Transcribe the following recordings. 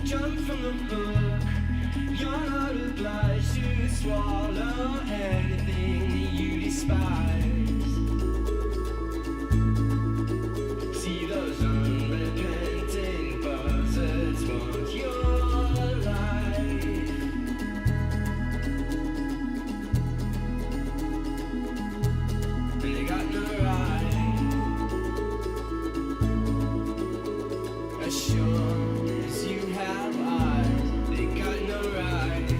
Jump from the book. You're not obliged to swallow anything that you despise. See those unrepenting buzzards want your life. And they got no right. As sure as you have eyes, they got no right.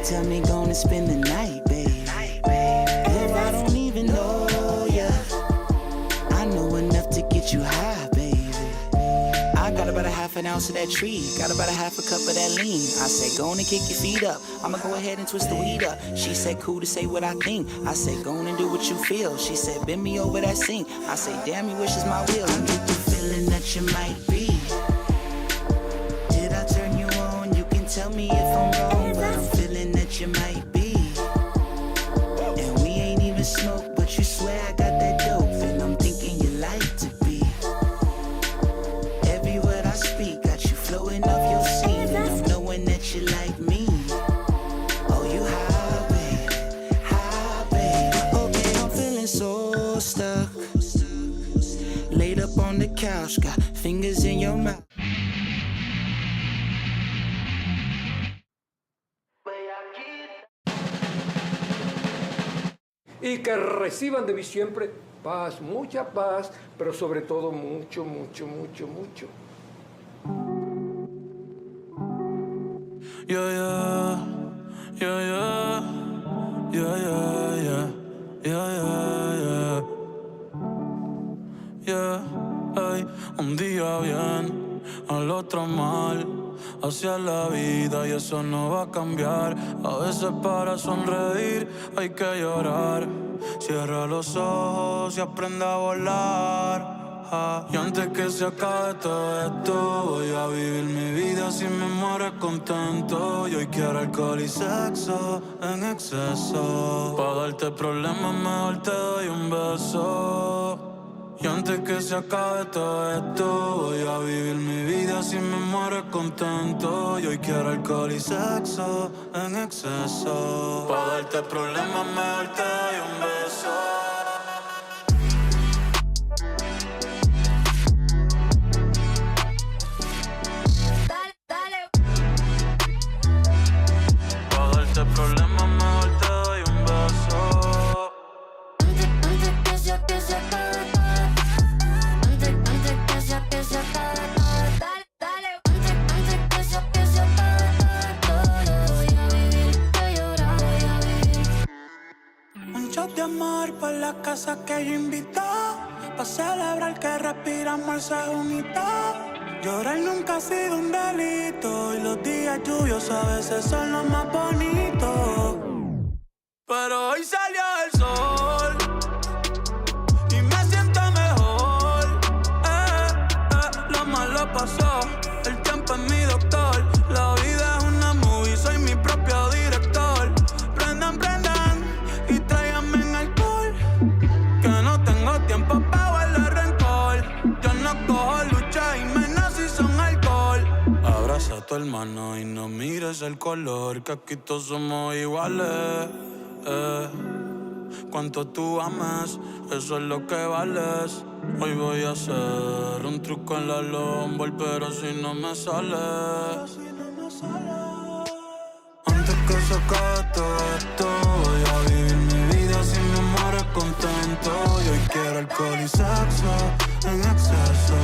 Tell me gonna spend the night, babe. Girl, I don't even know ya. I know enough to get you high, baby. I got about a half an ounce of that tree, got about a half a cup of that lean. I said, go on and kick your feet up. I'ma go ahead and twist the weed up. She said, cool to say what I think. I said, go on and do what you feel. She said, bend me over that sink. I say, damn, you wish is my will. I get the feeling that you might be. Did I turn you on? You can tell me if I'm wrong, but I'm feeling that you might be. And we ain't even smoke, but you swear I got that dope. And I'm thinking you like to be. Every word I speak got you flowing off your seat. And I'm knowing that you like me. Oh, you high, babe. Okay, I'm feeling so stuck. Laid up on the couch, got fingers in your mouth. Y que reciban de mí siempre paz, mucha paz, pero sobre todo mucho, mucho, mucho, mucho. Yeah, yeah, yeah, yeah, yeah, yeah, yeah, yeah, yeah, yeah, ay, un día bien, al otro mal, hacia la vida y eso no va a cambiar. A veces para sonreír hay que llorar. Cierra los ojos y aprende a volar. Y antes que se acabe todo esto, voy a vivir mi vida sin me muero contento. Y hoy quiero alcohol y sexo en exceso. Pa' darte problemas mejor te doy un beso. Y antes que se acabe todo esto, voy a vivir mi vida sin me muero contento. Y hoy quiero alcohol y sexo en exceso. Pa' darte problemas mejor te doy un beso. Problemas mejor te doy un beso. Antes que se acabe todo. Antes que se acabe todo. Dale. Antes que se acabe todo. Voy a vivir, voy a llorar, voy a vivir. Un shot de amor por la casa que yo invito, pa' celebrar que respiramos el segundito. Llorar nunca ha sido un delito y los días lluviosos a veces son los más bonitos. Pero hoy salió el sol y me siento mejor. Lo malo pasó, el tiempo es mi doctor. La vida es una movie, soy mi propio director. Prendan y tráiganme en alcohol, que no tengo tiempo pa' guardar rencor. Yo no cojo lucha y menos si son alcohol. Abraza a tu hermano y no mires el color, que aquí todos somos iguales. Cuanto tú ames, eso es lo que vales. Hoy voy a hacer un truco en la lombar, pero si no me sale. Antes que se acabe todo esto, voy a vivir mi vida sin me muero contento. Y hoy quiero alcohol y sexo en exceso.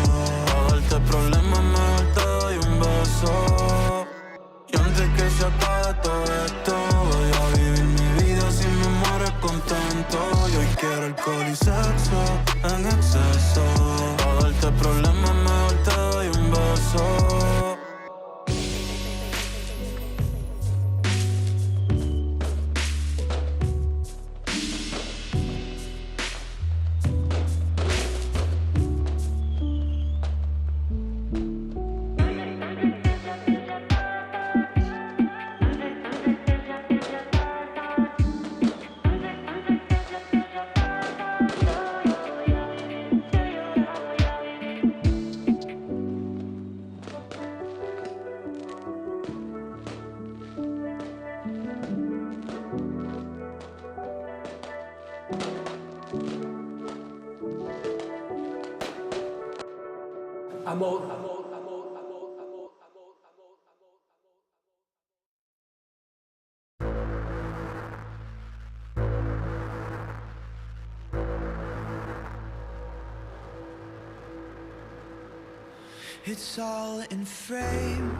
Pa' darte problemas mejor te doy un beso. Y antes que se acabe todo esto, voy a vivir mi vida sin me muero contento. Y hoy quiero alcohol y sexo en exceso. Pa' darte problemas mejor te doy un beso. Amor. It's all in frame.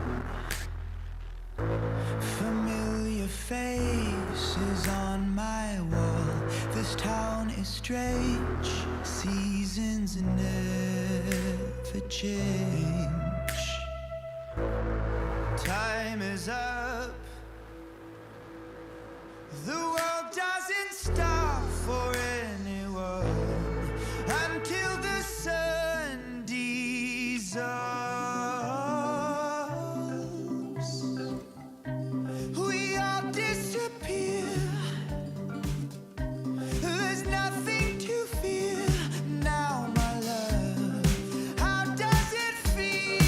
Familiar faces on my wall. This town is strange. Seasons never change. Time is up. The world doesn't stop for anyone until the sun dissolves. We all disappear. There's nothing to fear now, my love. How does it feel?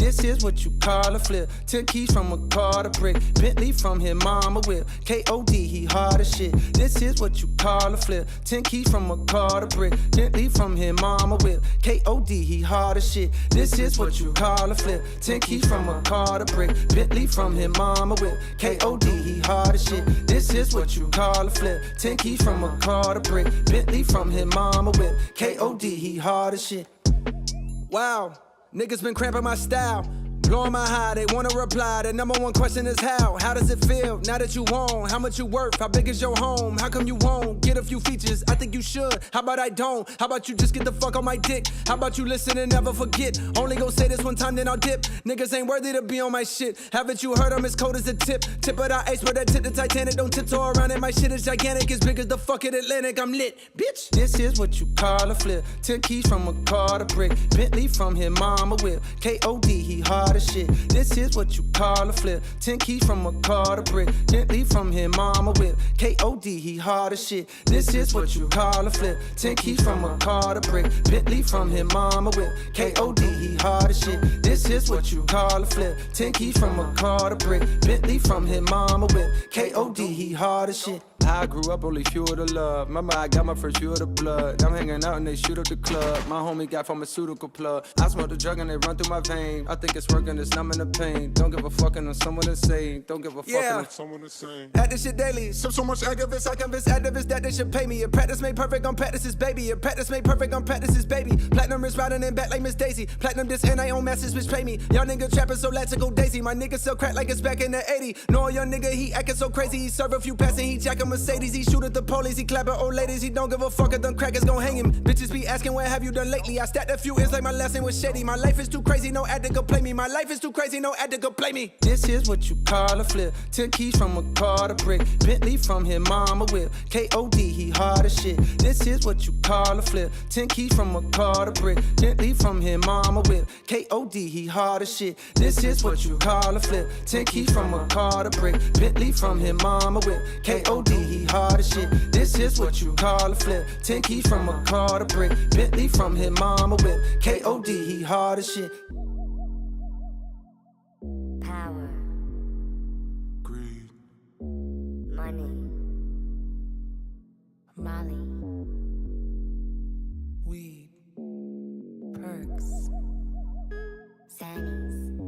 This is what you call a flip. 10 keys from a car to brick. Bentley from his mama whip. K.O.D. he hard as shit. This is what you call a flip. 10 keys from a car to brick. Bentley from his mama whip. K.O.D. he hard as shit. This is what you call a flip. 10 keys from a car to brick. Bentley from his mama whip. K.O.D. he hard as shit. This is what you call a flip. 10 keys from a car to brick. Bentley from his mama whip. K.O.D. he hard as shit. Wow, niggas been cramping my style. Blowing my high, they wanna reply. The number one question is how? How does it feel now that you own? How much you worth? How big is your home? How come you won't get a few features? I think you should. How about I don't? How about you just get the fuck on my dick? How about you listen and never forget? Only go say this one time, then I'll dip. Niggas ain't worthy to be on my shit. Haven't you heard I'm as cold as a tip? Tip of the ice, but that tip the Titanic. Don't tiptoe around it. My shit is gigantic, as big as the fucking Atlantic. I'm lit, bitch. This is what you call a flip. 10 keys from a car to brick. Bentley from his mama whip. K.O.D. he hard as shit. This is what you call a flip. 10 keys from a car to brick. Bentley from his mama whip. K.O.D. he hard as shit. This is what you call a flip. 10 keys from a car to brick. Bentley from his mama whip. K.O.D. he hard as shit. This is what you call a flip. 10 keys from a car to brick. Bentley from his mama whip. K.O.D. he hard as shit. I grew up only fuel to love. Remember I got my first fuel to blood. I'm hanging out and they shoot up the club. My homie got pharmaceutical plug. I smoke the drug and they run through my vein. I think it's working, it's numbing the pain. Don't give a fuck and someone insane. Don't give a fuck and someone insane. At this shit daily. So much activists, I convince activists that they should pay me. A practice made perfect on practices, baby. A practice made perfect on practices, baby. Platinum is riding in back like Miss Daisy. Platinum this and I own message which pay me. Y'all nigga trapping so let's go daisy. My nigga sell crack like it's back in the 80s. No, young nigga, he acting so crazy. He serve a few passes, he jack a Mercedes. He shoot at the police, he clap at old ladies. He don't give a fuck if them crackers gon' hang him. Bitches be asking what have you done lately. I stacked a few ends like my lesson was shady. My life is too crazy, no ad to go play me. My life is too crazy, no ad to go play me. This is what you call a flip. 10 keys from a car to brick. Bentley from his mama whip. K.O.D. he hard as shit. This is what you call a flip. 10 keys from a car to brick. Bentley from his mama whip. K.O.D. he hard as shit. This is what you call a flip. 10 keys from a car to brick. Bentley from his mama whip. K.O.D. he hard as shit. This is what you call a flip. 10 keys from a car to brick. Bentley from his mama whip. K.O.D. he hard as shit. Power, Greed, money, Molly, weed, perks, Sannies,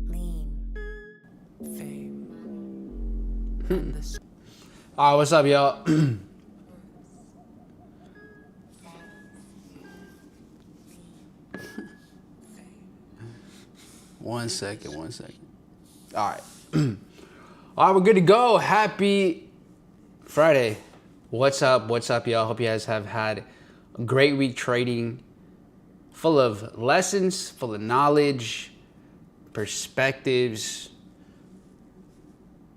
lean, fame. All right, what's up, y'all? One second. All right. All right, we're good to go. Happy Friday. What's up, y'all? Hope you guys have had a great week trading, full of lessons, full of knowledge, perspectives.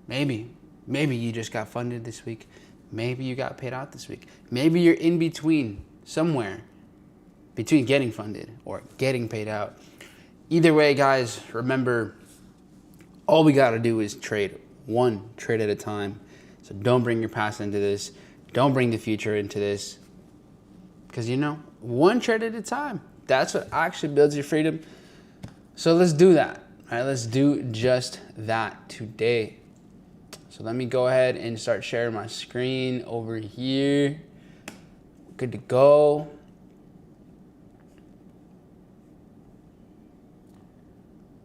Maybe you just got funded this week. Maybe you got paid out this week. Maybe you're in between, somewhere between getting funded or getting paid out. Either way, guys, remember, all we got to do is trade one trade at a time. So don't bring your past into this. Don't bring the future into this. Because, one trade at a time. That's what actually builds your freedom. So let's do that. All right, let's do just that today. So let me go ahead and start sharing my screen over here. Good to go.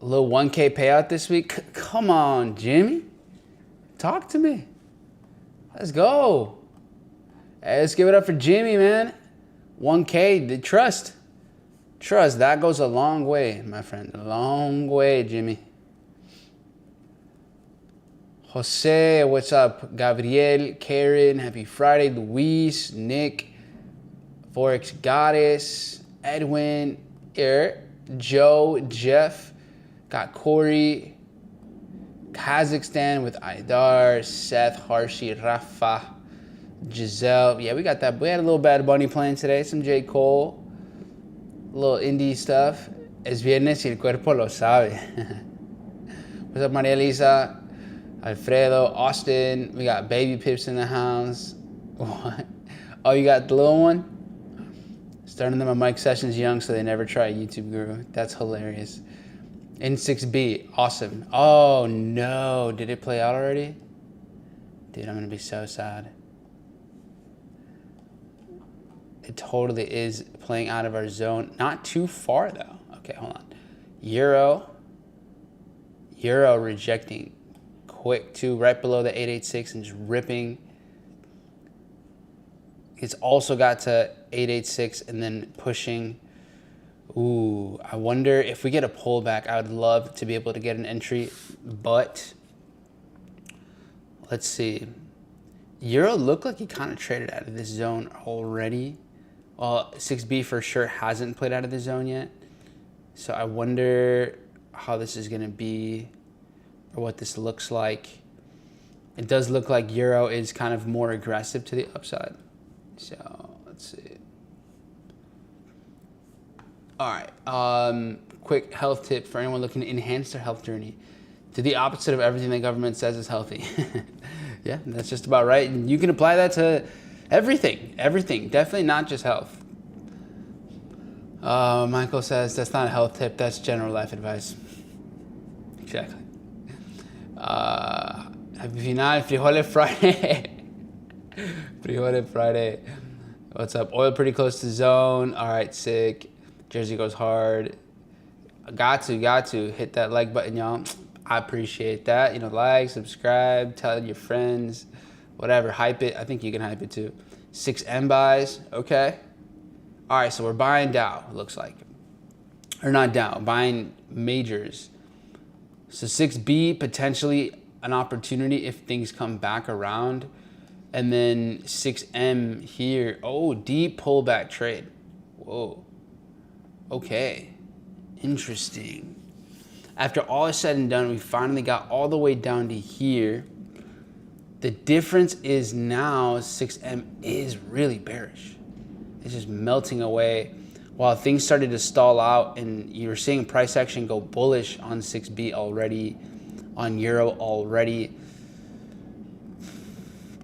A little 1K payout this week. Come on, Jimmy. Talk to me. Let's go. Hey, let's give it up for Jimmy, man. 1K, the trust. Trust, that goes a long way, my friend. A long way, Jimmy. Jose, what's up? Gabriel, Karen, happy Friday. Luis, Nick, Forex Goddess, Edwin, Joe, Jeff. Got Corey, Kazakhstan with Aidar, Seth, Harshi, Rafa, Giselle. Yeah, we got that. We had a little Bad Bunny playing today, some J. Cole, a little indie stuff. Es viernes y el cuerpo lo sabe. What's up, Maria Lisa, Alfredo, Austin. We got Baby Pips in the house. What? Oh, you got the little one? Starting them on Mike Sessions young so they never try YouTube Guru. That's hilarious. In 6B, awesome. Oh no, did it play out already? Dude, I'm gonna be so sad. It totally is playing out of our zone. Not too far though. Okay, hold on. Euro rejecting quick too, right below the 886 and just ripping. It's also got to 886 and then pushing. Ooh, I wonder if we get a pullback. I would love to be able to get an entry, but let's see. Euro looked like he kind of traded out of this zone already. Well, 6B for sure hasn't played out of the zone yet. So I wonder how this is going to be or what this looks like. It does look like Euro is kind of more aggressive to the upside. So let's see. All right. Quick health tip for anyone looking to enhance their health journey. Do the opposite of everything the government says is healthy. Yeah, that's just about right. And you can apply that to everything. Everything. Definitely not just health. Michael says that's not a health tip. That's general life advice. Exactly. Happy final, Frijoles Friday. Frijoles Friday. What's up? Oil pretty close to zone. All right, sick. Jersey goes hard. Got to hit that like button, y'all. I appreciate that. You know, like, subscribe, tell your friends, whatever. Hype it. I think you can hype it too. 6M buys. Okay. All right, so we're buying Dow, it looks like. Or not Dow, buying majors. So 6B, potentially an opportunity if things come back around. And then 6M here. Oh, deep pullback trade. Whoa. Okay. Interesting. After all is said and done, we finally got all the way down to here. The difference is now 6M is really bearish. It's just melting away. While things started to stall out and you were seeing price action go bullish on 6B already, on Euro already.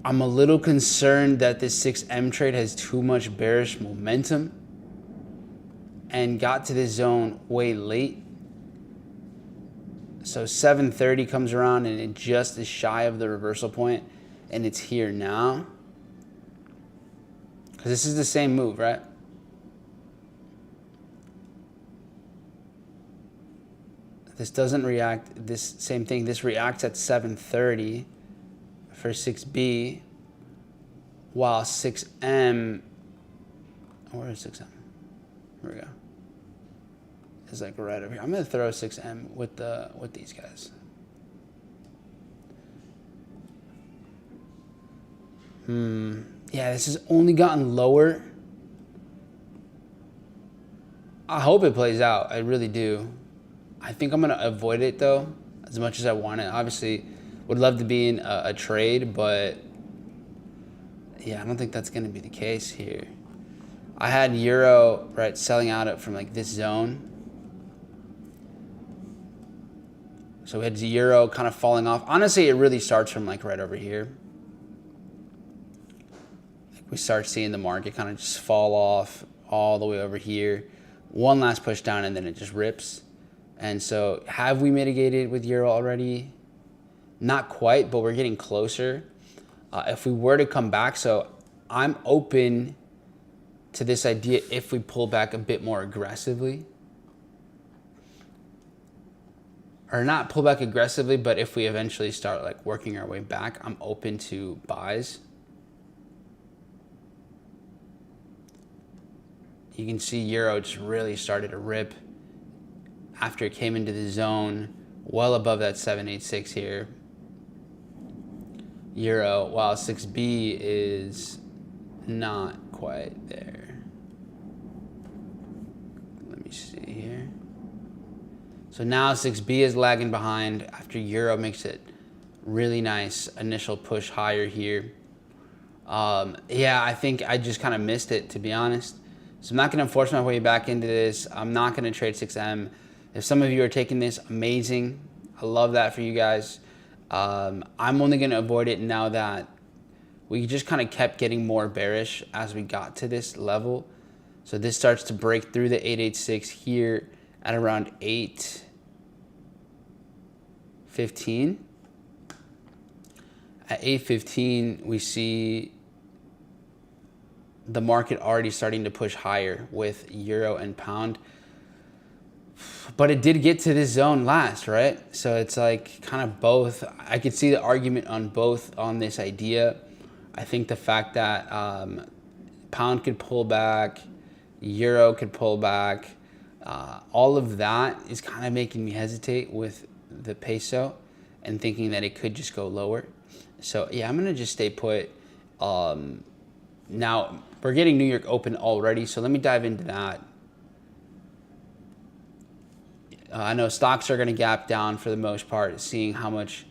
I'm a little concerned that this 6M trade has too much bearish momentum and got to this zone way late. So 730 comes around and it just is shy of the reversal point and it's here now. Because this is the same move, right? This doesn't react, this same thing, this reacts at 730 for 6B, while 6M, where is 6M? Here we go. It's like right over here. I'm gonna throw 6M with these guys. Yeah, this has only gotten lower. I hope it plays out. I really do. I think I'm gonna avoid it though, as much as I want it. Obviously, would love to be in a trade, but yeah, I don't think that's gonna be the case here. I had Euro, right, selling out it from like this zone. So we had Euro kind of falling off. Honestly, it really starts from like right over here. Like we start seeing the market kind of just fall off all the way over here. One last push down and then it just rips. And so have we mitigated with Euro already? Not quite, but we're getting closer. If we were to come back, so I'm open to this idea if we pull back a bit more aggressively. Or not pull back aggressively, but if we eventually start like working our way back, I'm open to buys. You can see Euro just really started to rip after it came into the zone well above that 786 here. Euro, while 6B is not quite there. Let me see here. So now 6B is lagging behind after Euro makes it really nice initial push higher here. Yeah, I think I just kind of missed it, to be honest. So I'm not going to force my way back into this. I'm not going to trade 6M. If some of you are taking this, amazing. I love that for you guys. I'm only going to avoid it now that we just kind of kept getting more bearish as we got to this level. So this starts to break through the 886 here at around 8. 8:15. At 8:15, we see the market already starting to push higher with euro and pound. But it did get to this zone last, right? So it's like kind of both. I could see the argument on both on this idea. I think the fact that pound could pull back, euro could pull back, all of that is kind of making me hesitate with the peso and thinking that it could just go lower. So yeah, I'm gonna just stay put. Now we're getting New York open already, so let me dive into that. I know stocks are going to gap down for the most part, seeing how much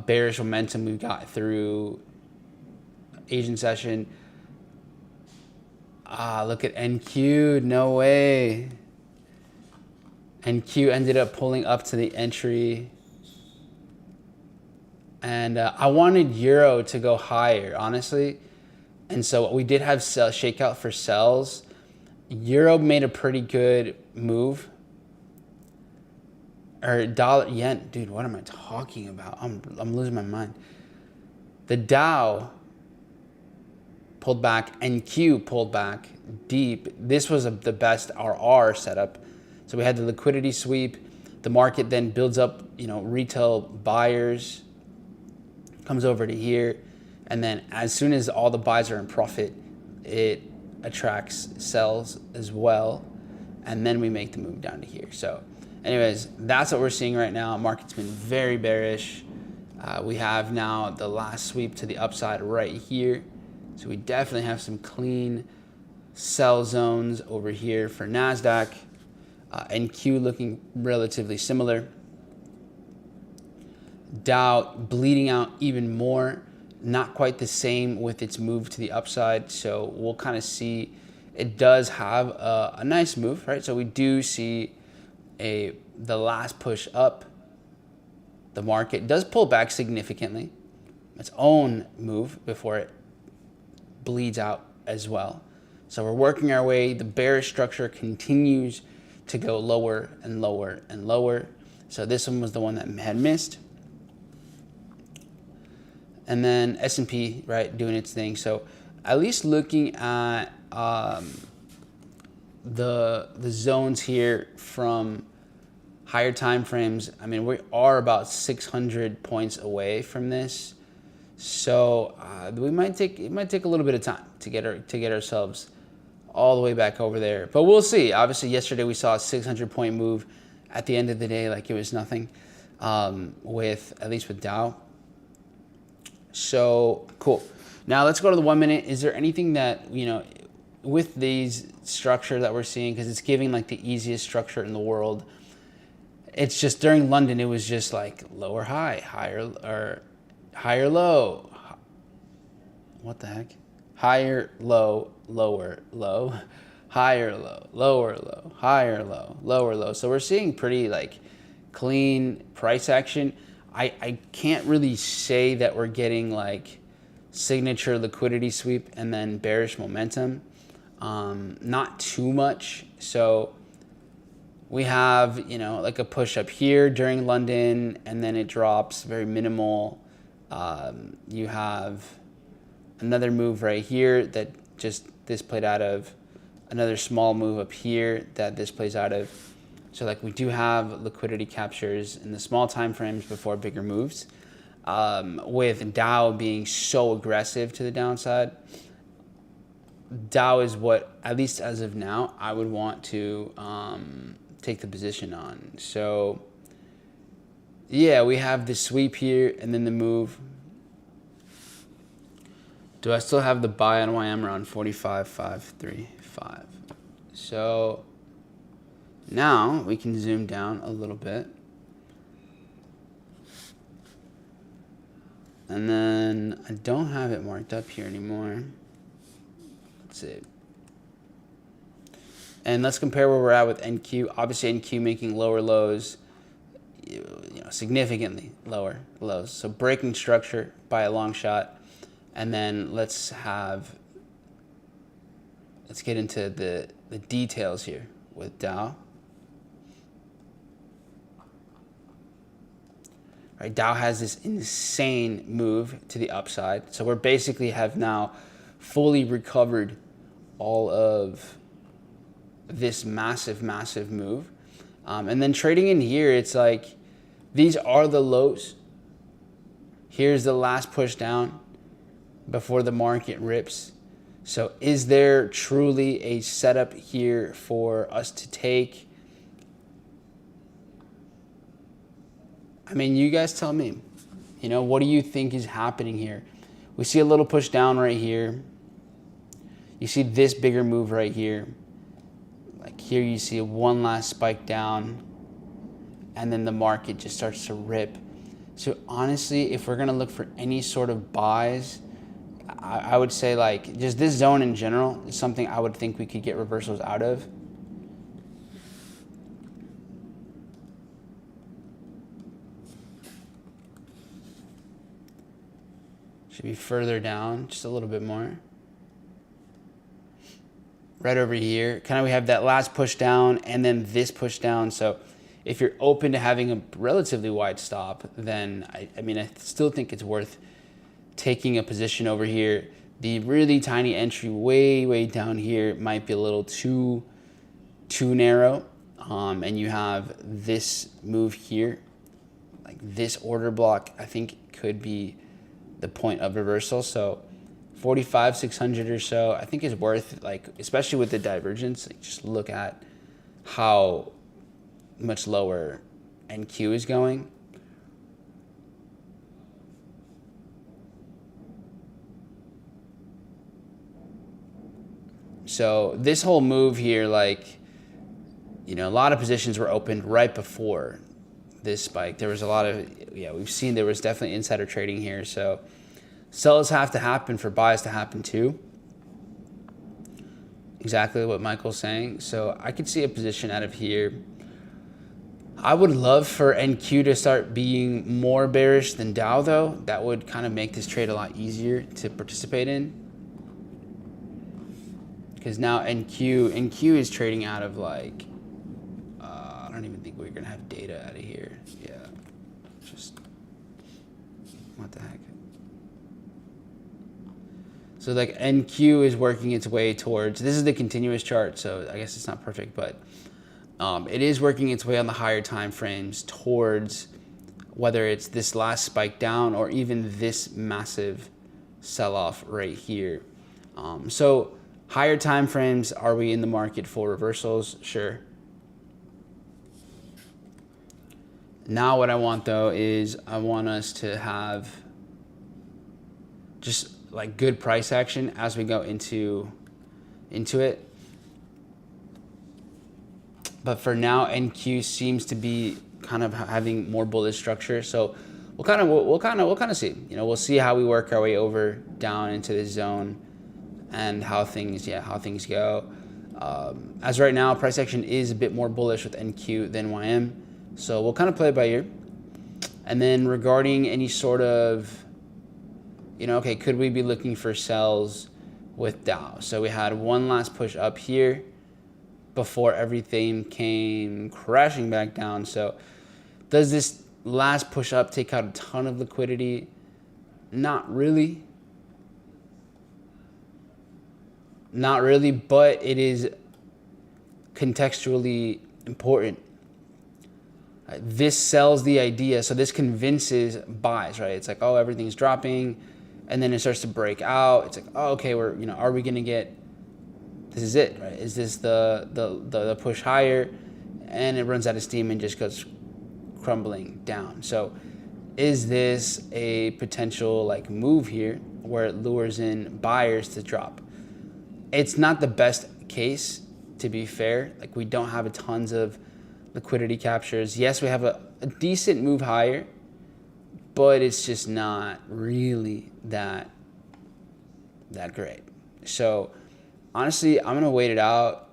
bearish momentum we've got through Asian session. Look at NQ. No way. NQ ended up pulling up to the entry. And I wanted euro to go higher, honestly. And so we did have shakeout for sells. Euro made a pretty good move. Or dollar yen, dude, what am I talking about? I'm losing my mind. The Dow pulled back, NQ pulled back deep. This was the best RR setup. So we had the liquidity sweep. The market then builds up, retail buyers, comes over to here, and then as soon as all the buys are in profit, it attracts sells as well, and then we make the move down to here. So anyways, that's what we're seeing right now. Market's been very bearish. We have now the last sweep to the upside right here. So we definitely have some clean sell zones over here for NASDAQ. NQ looking relatively similar. Dow bleeding out even more. Not quite the same with its move to the upside. So we'll kind of see. It does have a nice move, right? So we do see the last push up. The market does pull back significantly, its own move before it bleeds out as well. So we're working our way. The bearish structure continues to go lower and lower and lower. So this one was the one that had missed. And then S&P, right, doing its thing. So at least looking at the zones here from higher time frames, I mean, we are about 600 points away from this, so it might take a little bit of time to get ourselves all the way back over there. But we'll see. Obviously, yesterday we saw a 600-point move. At the end of the day, like it was nothing, at least with Dow. So cool. Now let's go to the 1 minute. Is there anything that with these structure that we're seeing, because it's giving like the easiest structure in the world? It's just during London, it was just like lower high, higher low. What the heck? Higher low, lower low, higher low, lower low, higher low, lower low. So we're seeing pretty like clean price action. I can't really say that we're getting like signature liquidity sweep and then bearish momentum. Not too much. So we have, like a push up here during London, and then it drops very minimal. You have another move right here that this played out of, another small move up here that this plays out of. So like we do have liquidity captures in the small time frames before bigger moves. With Dow being so aggressive to the downside, Dow is what, at least as of now, I would want to take the position on. So yeah, we have the sweep here and then the move. Do I still have the buy on YM around 45.535? So now we can zoom down a little bit. And then I don't have it marked up here anymore. Let's see. And let's compare where we're at with NQ. Obviously NQ making lower lows, significantly lower lows. So breaking structure by a long shot. And then let's get into the details here with Dow. right? Dow has this insane move to the upside. So we're basically have now fully recovered all of this massive, massive move. And then trading in here, it's like, these are the lows. Here's the last push down before the market rips. So is there truly a setup here for us to take? I mean, you guys tell me. You know, what do you think is happening here? We see a little push down right here. You see this bigger move right here. Like here you see one last spike down, and then the market just starts to rip. So honestly, if we're gonna look for any sort of buys, I would say like just this zone in general is something I would think we could get reversals out of. Should be further down, just a little bit more. Right over here, kind of we have that last push down and then this push down. So if you're open to having a relatively wide stop, then I mean, I still think it's worth taking a position over here. The really tiny entry way down here might be a little too narrow. And you have this move here, like this order block, I think could be the point of reversal. So 45,600 or so, I think is worth, like, especially with the divergence, like just look at how much lower NQ is going. So this whole move here, like, you know, a lot of positions were opened right before this spike. There was a lot of, yeah, we've seen there was definitely insider trading here. So sells have to happen for buys to happen too. Exactly what Michael's saying. So I could see a position out of here. I would love for NQ to start being more bearish than Dow though. That would kind of make this trade a lot easier to participate in. Because now NQ is trading out of like, I don't even think we're gonna have data out of here. Yeah, just, what the heck? So like NQ is working its way towards, this is the continuous chart, so I guess it's not perfect, but it is working its way on the higher time frames towards whether it's this last spike down or even this massive sell-off right here. So higher time frames, are we in the market for reversals? Sure. Now what I want though is I want us to have just like good price action as we go into it. But for now, NQ seems to be kind of having more bullish structure. So we'll kind of see. You know, we'll see how we work our way over down into this zone and how things go. As right now, price action is a bit more bullish with NQ than YM. So we'll kind of play it by ear. And then regarding any sort of, you know, okay, could we be looking for sells with Dow? So we had one last push up here before everything came crashing back down. So does this last push up take out a ton of liquidity? Not really. Not really, but it is contextually important. This sells the idea, so this convinces buys, right? It's like, oh, everything's dropping, and then it starts to break out. It's like, oh, okay, we're, you know, are we gonna get, this is it, right? Is this the push higher? And it runs out of steam and just goes crumbling down. So is this a potential like move here where it lures in buyers to drop? It's not the best case, to be fair. Like, we don't have a tons of liquidity captures. Yes, we have a decent move higher, but it's just not really that great. So honestly, I'm gonna wait it out.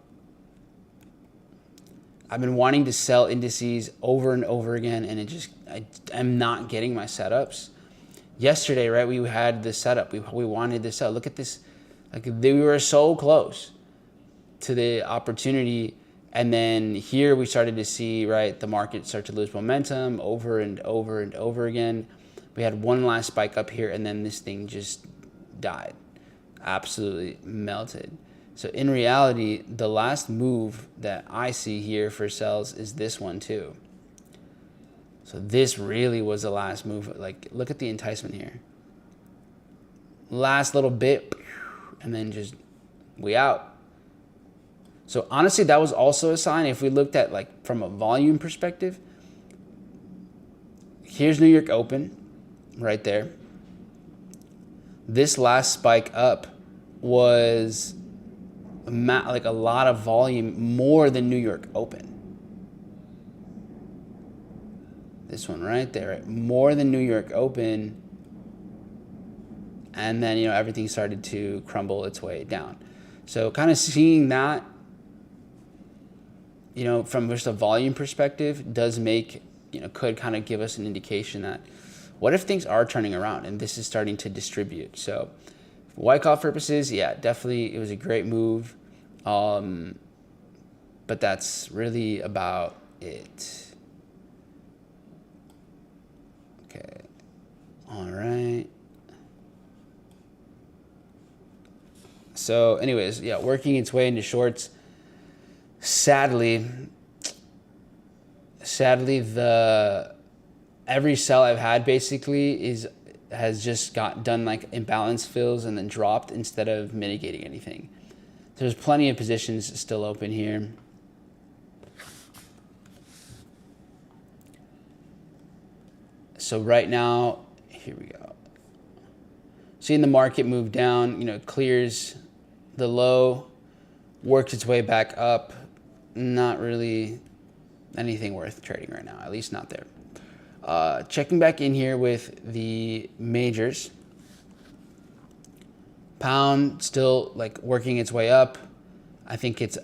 I've been wanting to sell indices over and over again, and I'm not getting my setups. Yesterday, right, we had the setup. We wanted this out. Look at this. Like, we were so close to the opportunity, And then here we started to see, right, the market start to lose momentum over and over and over again. We had one last spike up here, and then this thing just died. Absolutely melted. So in reality, the last move that I see here for sells is this one too. So this really was the last move. Like, look at the enticement here. Last little bit, and then just we out. So honestly, that was also a sign. If we looked at like from a volume perspective, here's New York Open right there. This last spike up was like a lot of volume, more than New York Open. This one right there, right? More than New York Open. And then, you know, everything started to crumble its way down. So kind of seeing that, you know, from just a volume perspective does make, you know, could kind of give us an indication that what if things are turning around and this is starting to distribute. So for Wyckoff purposes, yeah, definitely it was a great move. But that's really about it. Okay. All right. So anyways, yeah, working its way into shorts. Sadly, every sell I've had basically has just got done like imbalance fills and then dropped instead of mitigating anything. There's plenty of positions still open here. So right now, here we go. Seeing the market move down, you know, clears the low, works its way back up. Not really anything worth trading right now, at least not there. Checking back in here with the majors. Pound still like working its way up. I think it's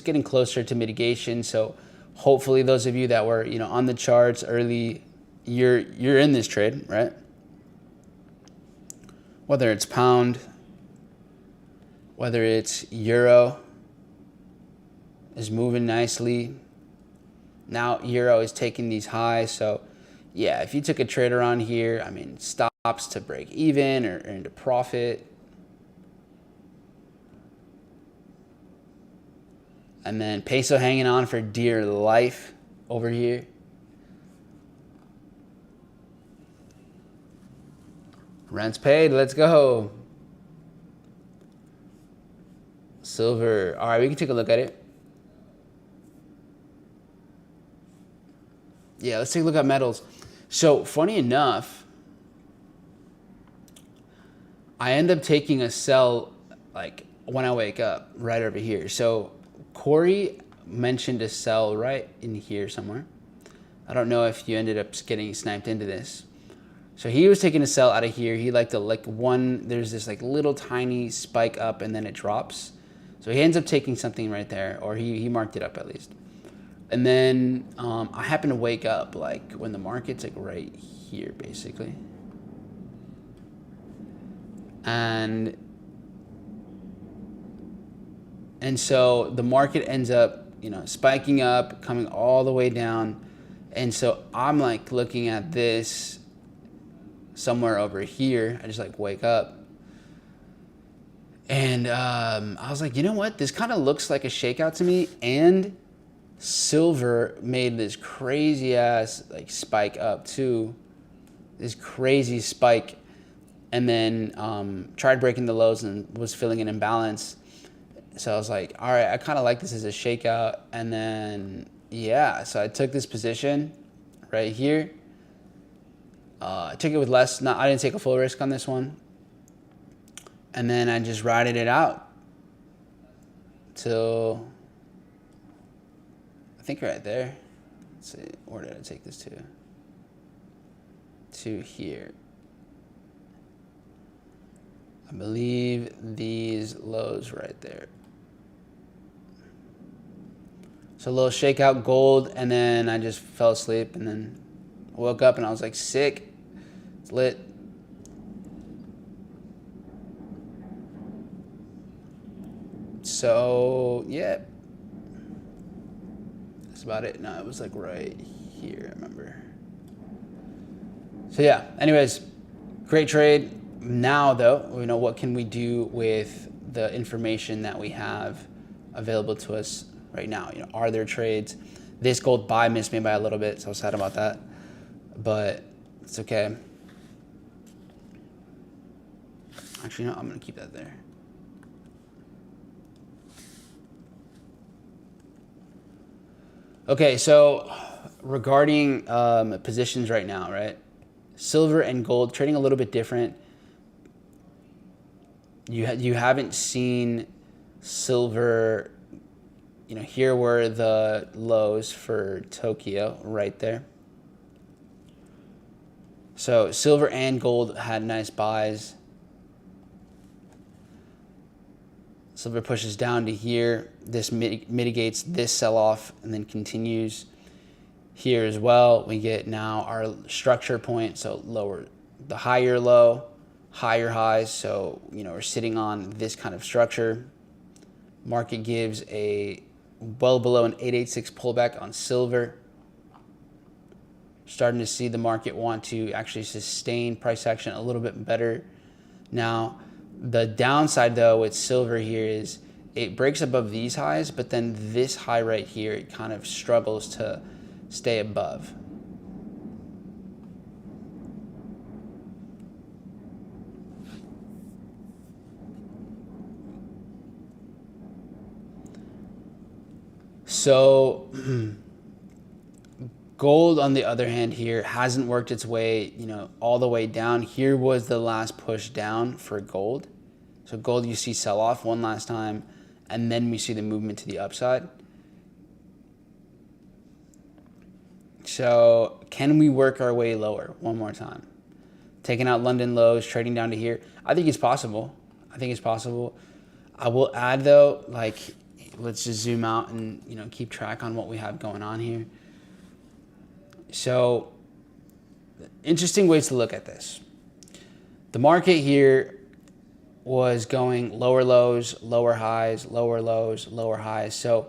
getting closer to mitigation. So hopefully those of you that were, you know, on the charts early, you're in this trade, right? Whether it's pound, whether it's euro is moving nicely. Now euro is taking these highs. So yeah, if you took a trade around here, I mean, stops to break even or into profit. And then peso hanging on for dear life over here. Rent's paid, let's go. Silver, all right, we can take a look at it. Yeah, let's take a look at metals. So funny enough, I end up taking a sell like when I wake up right over here. So Corey mentioned a sell right in here somewhere. I don't know if you ended up getting sniped into this. So he was taking a sell out of here. He liked to there's this like little tiny spike up and then it drops. So he ends up taking something right there, or he marked it up at least. And then I happen to wake up like when the market's like right here basically. And so the market ends up, you know, spiking up, coming all the way down. And so I'm like looking at this somewhere over here. I just like wake up. And I was like, you know what? This kind of looks like a shakeout to me. And silver made this crazy ass like spike up too. This crazy spike. And then tried breaking the lows and was filling an imbalance. So I was like, all right, I kind of like this as a shakeout. And then, yeah, so I took this position right here. I took it with less, I didn't take a full risk on this one. And then I just rided it out till, I think right there. Let's see, where did I take this to? To here. I believe these lows right there. So a little shakeout gold, and then I just fell asleep, and then woke up and I was like, sick. It's lit. So yeah, about it. No, it was like right here, I remember. So yeah, anyways, great trade. Now though, you know, what can we do with the information that we have available to us right now? You know, are there trades? This gold buy missed me by a little bit, so I was sad about that, but it's okay. Actually, no, I'm gonna keep that there. Okay, so regarding positions right now, right? Silver and gold trading a little bit different. You haven't seen silver, you know, here were the lows for Tokyo right there. So silver and gold had nice buys. Silver pushes down to here. This mitigates this sell-off and then continues here as well. We get now our structure point, so lower, the higher low, higher highs. So, you know, we're sitting on this kind of structure. Market gives a well below an 886 pullback on silver. Starting to see the market want to actually sustain price action a little bit better. Now, the downside though with silver here is it breaks above these highs, but then this high right here, it kind of struggles to stay above. So gold, on the other hand, here hasn't worked its way, you know, all the way down. Here was the last push down for gold. So gold, you see sell off one last time, and then we see the movement to the upside. So can we work our way lower one more time? Taking out London lows, trading down to here. I think it's possible. I think it's possible. I will add though, like, let's just zoom out and, you know, keep track on what we have going on here. So interesting ways to look at this. The market here was going lower lows, lower highs, lower lows, lower highs. So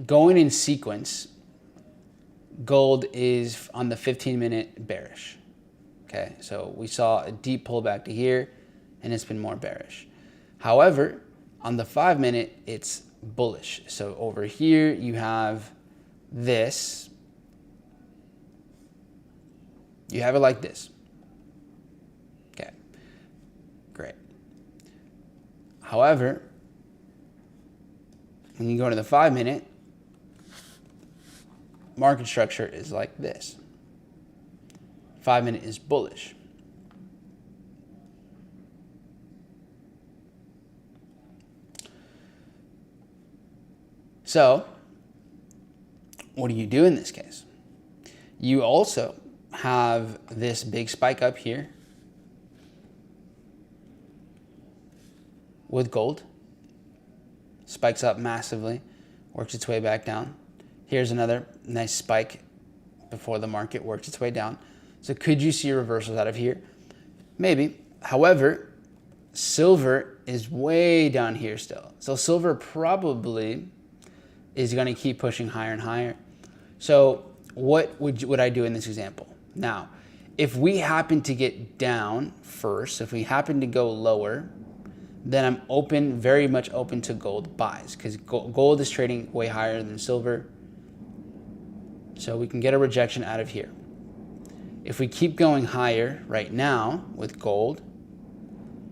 going in sequence, gold is on the 15-minute bearish. Okay, so we saw a deep pullback to here, and it's been more bearish. However, on the 5-minute, it's bullish. So over here, you have this. You have it like this. Okay, great. However, when you go to the 5-minute, market structure is like this. 5-minute is bullish. So, what do you do in this case? You also have this big spike up here with gold. Spikes up massively, works its way back down. Here's another nice spike before the market works its way down. So could you see reversals out of here? Maybe. However, silver is way down here still. So silver probably is going to keep pushing higher and higher. So what would I do in this example? Now, if we happen to get down first, if we happen to go lower, then I'm open, very much open to gold buys, because gold is trading way higher than silver. So we can get a rejection out of here. If we keep going higher right now with gold,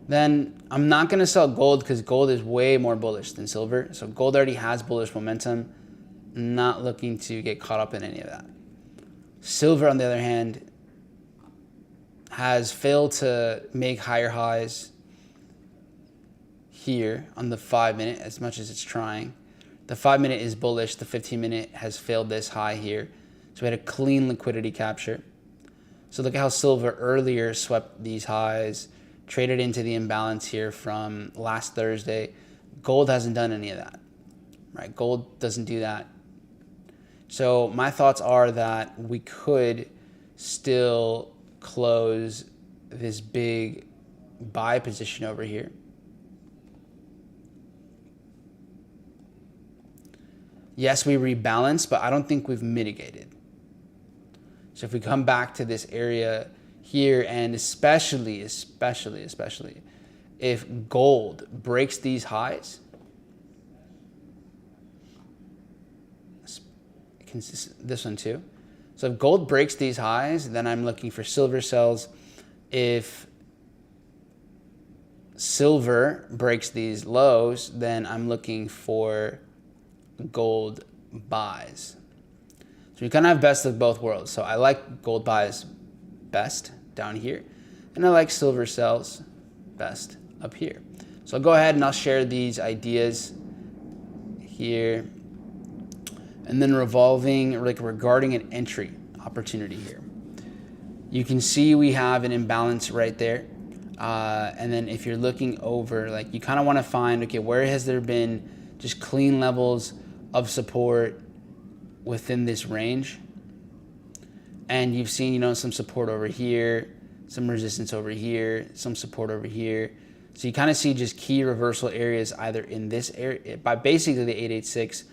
then I'm not going to sell gold because gold is way more bullish than silver. So gold already has bullish momentum. Not looking to get caught up in any of that. Silver, on the other hand, has failed to make higher highs here on the 5-minute as much as it's trying. The 5-minute is bullish. The 15-minute has failed this high here. So we had a clean liquidity capture. So look at how silver earlier swept these highs, traded into the imbalance here from last Thursday. Gold hasn't done any of that, right? Gold doesn't do that. So my thoughts are that we could still close this big buy position over here. Yes, we rebalanced, but I don't think we've mitigated. So if we come back to this area here, and especially if gold breaks these highs, this one too. So if gold breaks these highs, then I'm looking for silver sells. If silver breaks these lows, then I'm looking for gold buys. So you kind of have best of both worlds. So I like gold buys best down here, and I like silver sells best up here. So I'll go ahead and I'll share these ideas here. And then regarding an entry opportunity here. You can see we have an imbalance right there. And then if you're looking over, like you kind of want to find, okay, where has there been just clean levels of support within this range? And you've seen, some support over here, some resistance over here, some support over here. So you kind of see just key reversal areas either in this area, by basically the 886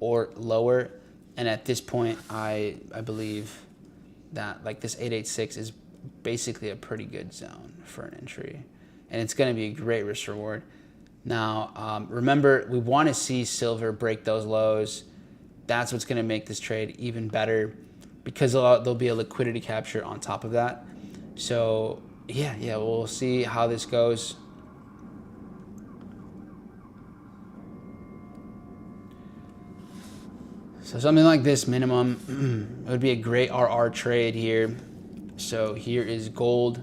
or lower. And at this point, I believe that like this 886 is basically a pretty good zone for an entry, and it's going to be a great risk reward. Now, remember, we want to see silver break those lows. That's what's going to make this trade even better, because there'll be a liquidity capture on top of that. So yeah, we'll see how this goes. So something like this minimum, it would be a great RR trade here. So here is gold.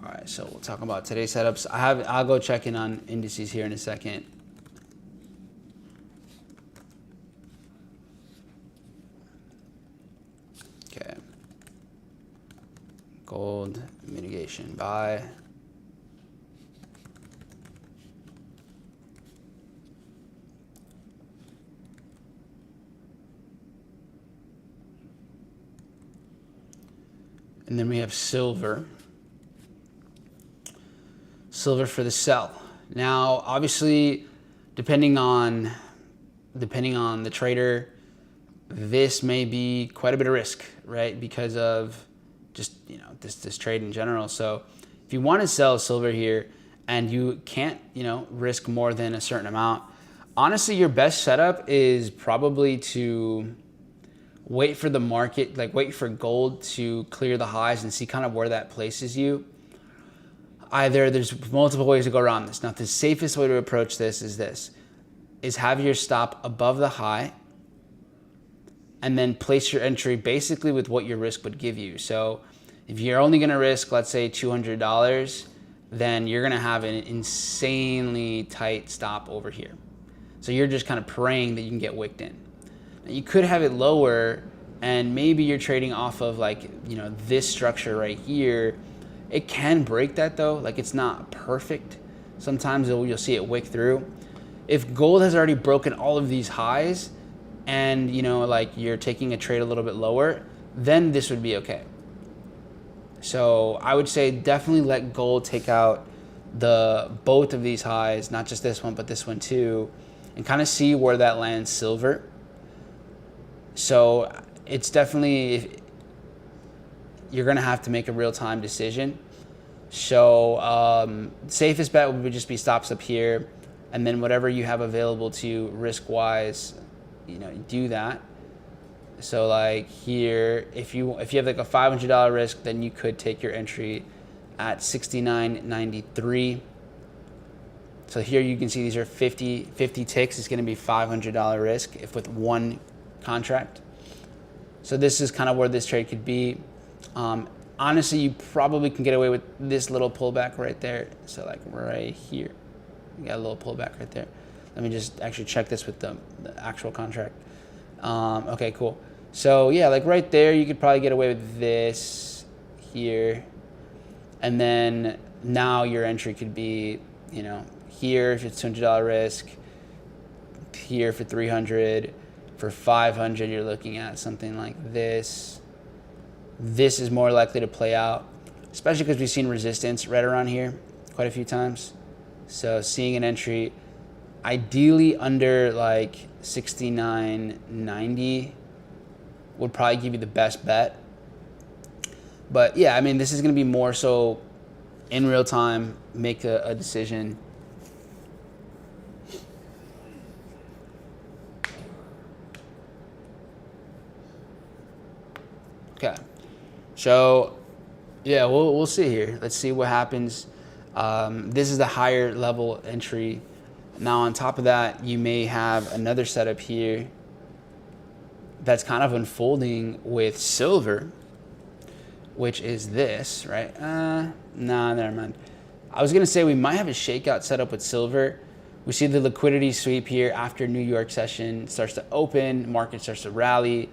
All right, so we'll talk about today's setups. I'll go check in on indices here in a second. Okay. Gold mitigation buy. And then we have silver. Silver for the sell. Now, obviously, depending on the trader, this may be quite a bit of risk, right? Because of just, this trade in general. So if you want to sell silver here and you can't, risk more than a certain amount, honestly, your best setup is probably to wait for the market, wait for gold to clear the highs and see kind of where that places you. There's multiple ways to go around this. Now, the safest way to approach this is have your stop above the high and then place your entry basically with what your risk would give you. So if you're only going to risk, let's say $200, then you're going to have an insanely tight stop over here. So you're just kind of praying that you can get wicked in. You could have it lower, and maybe you're trading off of this structure right here. It can break that though. It's not perfect. Sometimes you'll see it wick through. If gold has already broken all of these highs and you're taking a trade a little bit lower, then this would be okay. So I would say definitely let gold take out both of these highs, not just this one, but this one too, and kind of see where that lands silver. So it's definitely, you're going to have to make a real-time decision. So safest bet would just be stops up here, and then whatever you have available to you risk-wise, do that. So like here, if you have like a $500 risk, then you could take your entry at 69.93. So here you can see these are 50 ticks. It's going to be $500 risk if with one contract. So this is kind of where this trade could be. Honestly, you probably can get away with this little pullback right there. So like right here, you got a little pullback right there. Let me just actually check this with the actual contract. Okay, cool. So yeah, like right there, you could probably get away with this here. And then now your entry could be, here if it's $200 risk, here for 300. For 500, you're looking at something like this. This is more likely to play out, especially because we've seen resistance right around here quite a few times. So seeing an entry ideally under like 69.90 would probably give you the best bet. But yeah, I mean, this is going to be more so in real time, make a decision. Okay, so yeah, we'll see here. Let's see what happens. This is the higher level entry. Now on top of that, you may have another setup here that's kind of unfolding with silver, which is this, right? Nah, never mind. I was gonna say we might have a shakeout setup with silver. We see the liquidity sweep here after New York session starts to open, market starts to rally.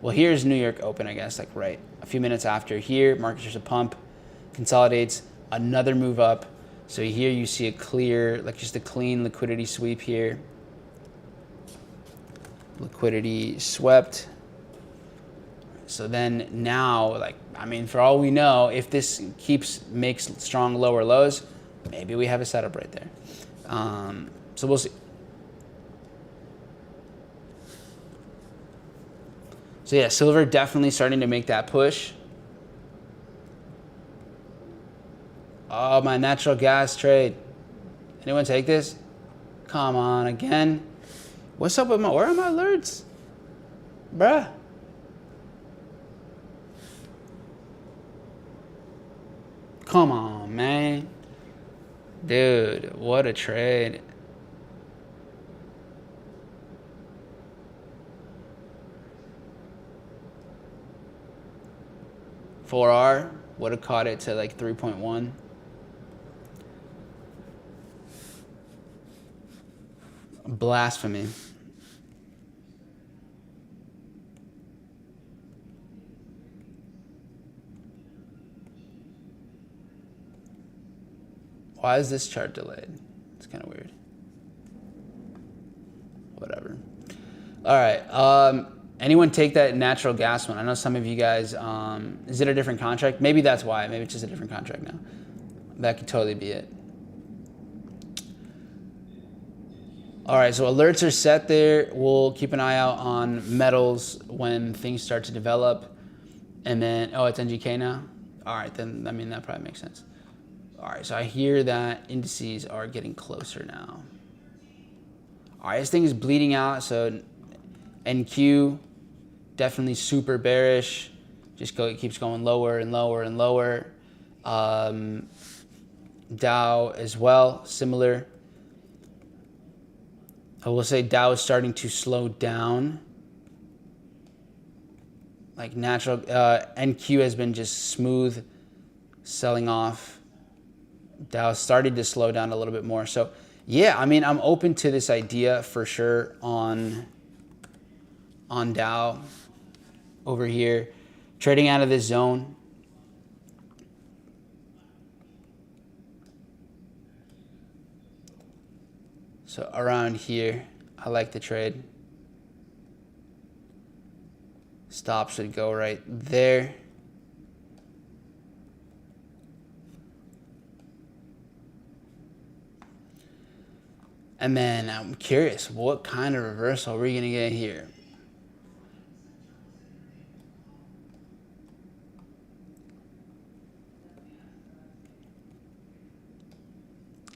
Well, here's New York open, I guess, like right a few minutes after here, market starts to pump, consolidates, another move up. So here you see a clear, like just a clean liquidity sweep here. Liquidity swept. So then now, like, I mean, for all we know, if this makes strong lower lows, maybe we have a setup right there. So we'll see. So yeah, silver definitely starting to make that push. Oh, my natural gas trade. Anyone take this? Come on, again. What's up with where are my alerts? Bruh. Come on, man. Dude, what a trade. $4R would have caught it to like 3.1. Blasphemy. Why is this chart delayed? It's kind of weird. Whatever. All right. Anyone take that natural gas one? I know some of you guys, is it a different contract? Maybe that's why. Maybe it's just a different contract now. That could totally be it. All right, so alerts are set there. We'll keep an eye out on metals when things start to develop. And then, oh, it's NGK now? All right, then, I mean, that probably makes sense. All right, so I hear that indices are getting closer now. All right, this thing is bleeding out, so NQ, definitely super bearish. It keeps going lower and lower and lower. Dow as well, similar. I will say Dow is starting to slow down. Like natural, NQ has been just smooth selling off. Dow started to slow down a little bit more. So yeah, I mean, I'm open to this idea for sure on Dow over here. Trading out of this zone. So around here, I like the trade. Stop should go right there. And then I'm curious, what kind of reversal are we gonna get here?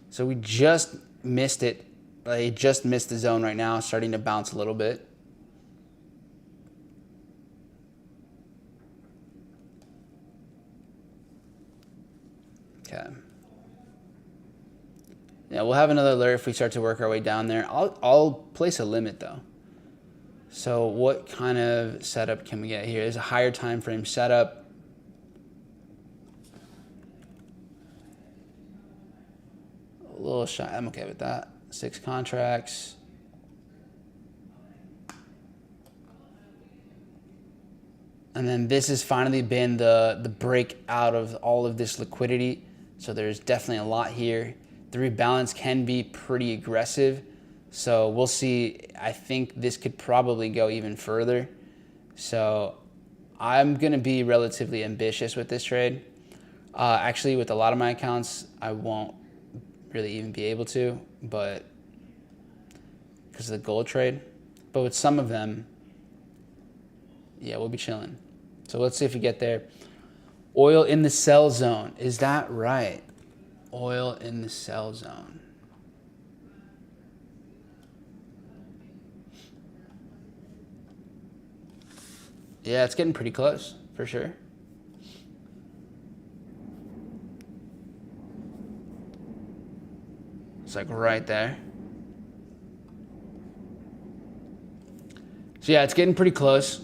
So we just missed it. I just missed the zone right now, starting to bounce a little bit. Okay. Yeah, we'll have another alert if we start to work our way down there. I'll place a limit though. So what kind of setup can we get here? There's a higher time frame setup. A little shy. I'm okay with that. 6 contracts. And then this has finally been the break out of all of this liquidity. So there's definitely a lot here. The rebalance can be pretty aggressive. So we'll see. I think this could probably go even further. So I'm going to be relatively ambitious with this trade. Actually, with a lot of my accounts, I won't really even be able to, but because of the gold trade. But with some of them, yeah, we'll be chilling. So let's see if we get there. Oil in the sell zone. Is that right? Oil in the sell zone. Yeah, it's getting pretty close, for sure. It's like right there. So yeah, it's getting pretty close.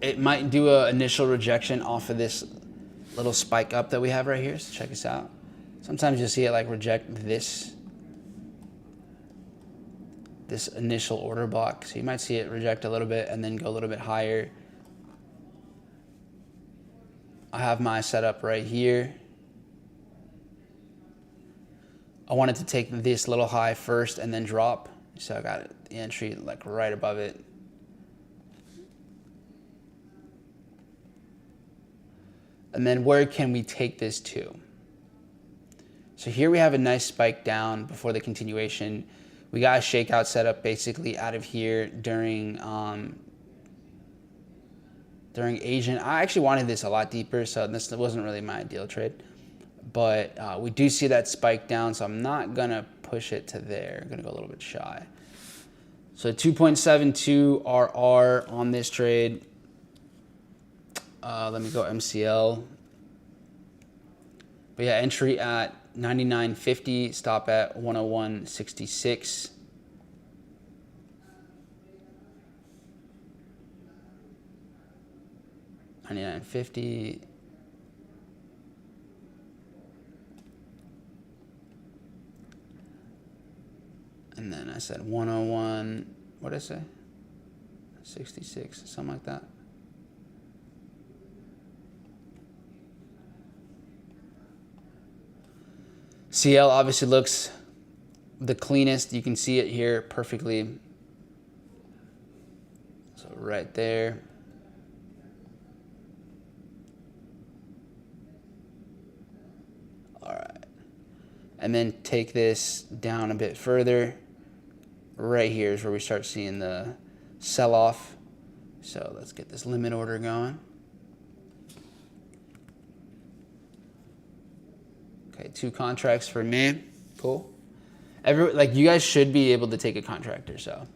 It might do an initial rejection off of this little spike up that we have right here. So check this out. Sometimes you'll see it like reject this initial order block. So you might see it reject a little bit and then go a little bit higher. I have my setup right here. I wanted to take this little high first and then drop. So I got the entry like right above it. And then where can we take this to? So here we have a nice spike down before the continuation. We got a shakeout set up basically out of here during Asian. I actually wanted this a lot deeper, so this wasn't really my ideal trade. But we do see that spike down, so I'm not gonna push it to there. I'm gonna go a little bit shy. So 2.72 RR on this trade. Let me go MCL. But yeah, entry at 99.50, stop at 101.66. $99.50. And then I said 101, what did I say? 66, something like that. CL obviously looks the cleanest. You can see it here perfectly. So right there. All right. And then take this down a bit further. Right here is where we start seeing the sell-off. So let's get this limit order going. Okay, 2 contracts for me. Cool. Like you guys should be able to take a contract or so.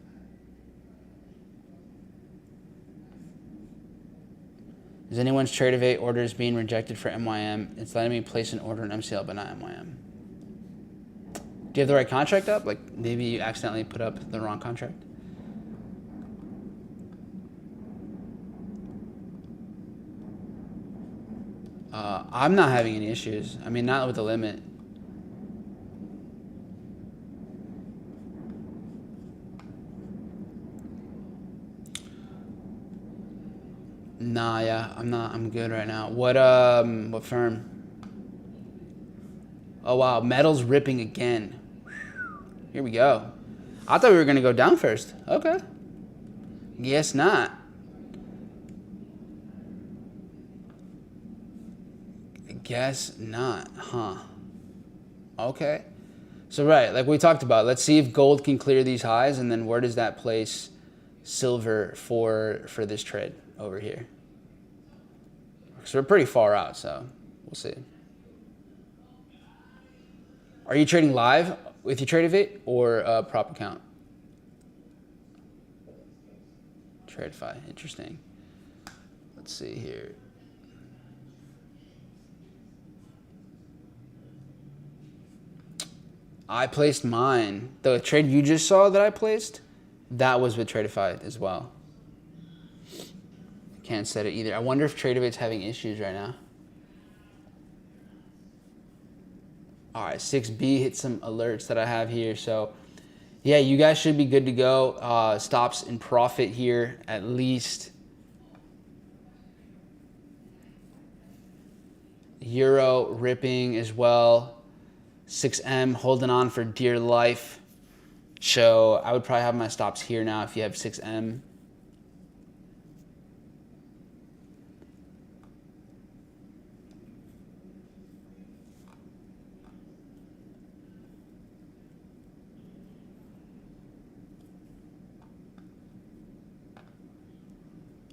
Is anyone's Tradevate orders being rejected for MYM? It's letting me place an order in MCL but not MYM. Do you have the right contract up? Like maybe you accidentally put up the wrong contract? I'm not having any issues. I mean, not with the limit. Nah, yeah, I'm good right now. What firm? Oh wow, metal's ripping again. Here we go. I thought we were gonna go down first. Okay. Guess not. Guess not, huh? Okay. So right, like we talked about, let's see if gold can clear these highs, and then where does that place silver for this trade over here? Because we're pretty far out, so we'll see. Are you trading live with your Tradevate or a prop account? TradeFi, interesting. Let's see here. I placed mine. The trade you just saw that I placed, that was with Tradefy as well. Can't set it either. I wonder if Tradevate's having issues right now. All right, 6B hit some alerts that I have here. So yeah, you guys should be good to go. Stops in profit here at least. Euro ripping as well. 6M holding on for dear life. So I would probably have my stops here now if you have 6M.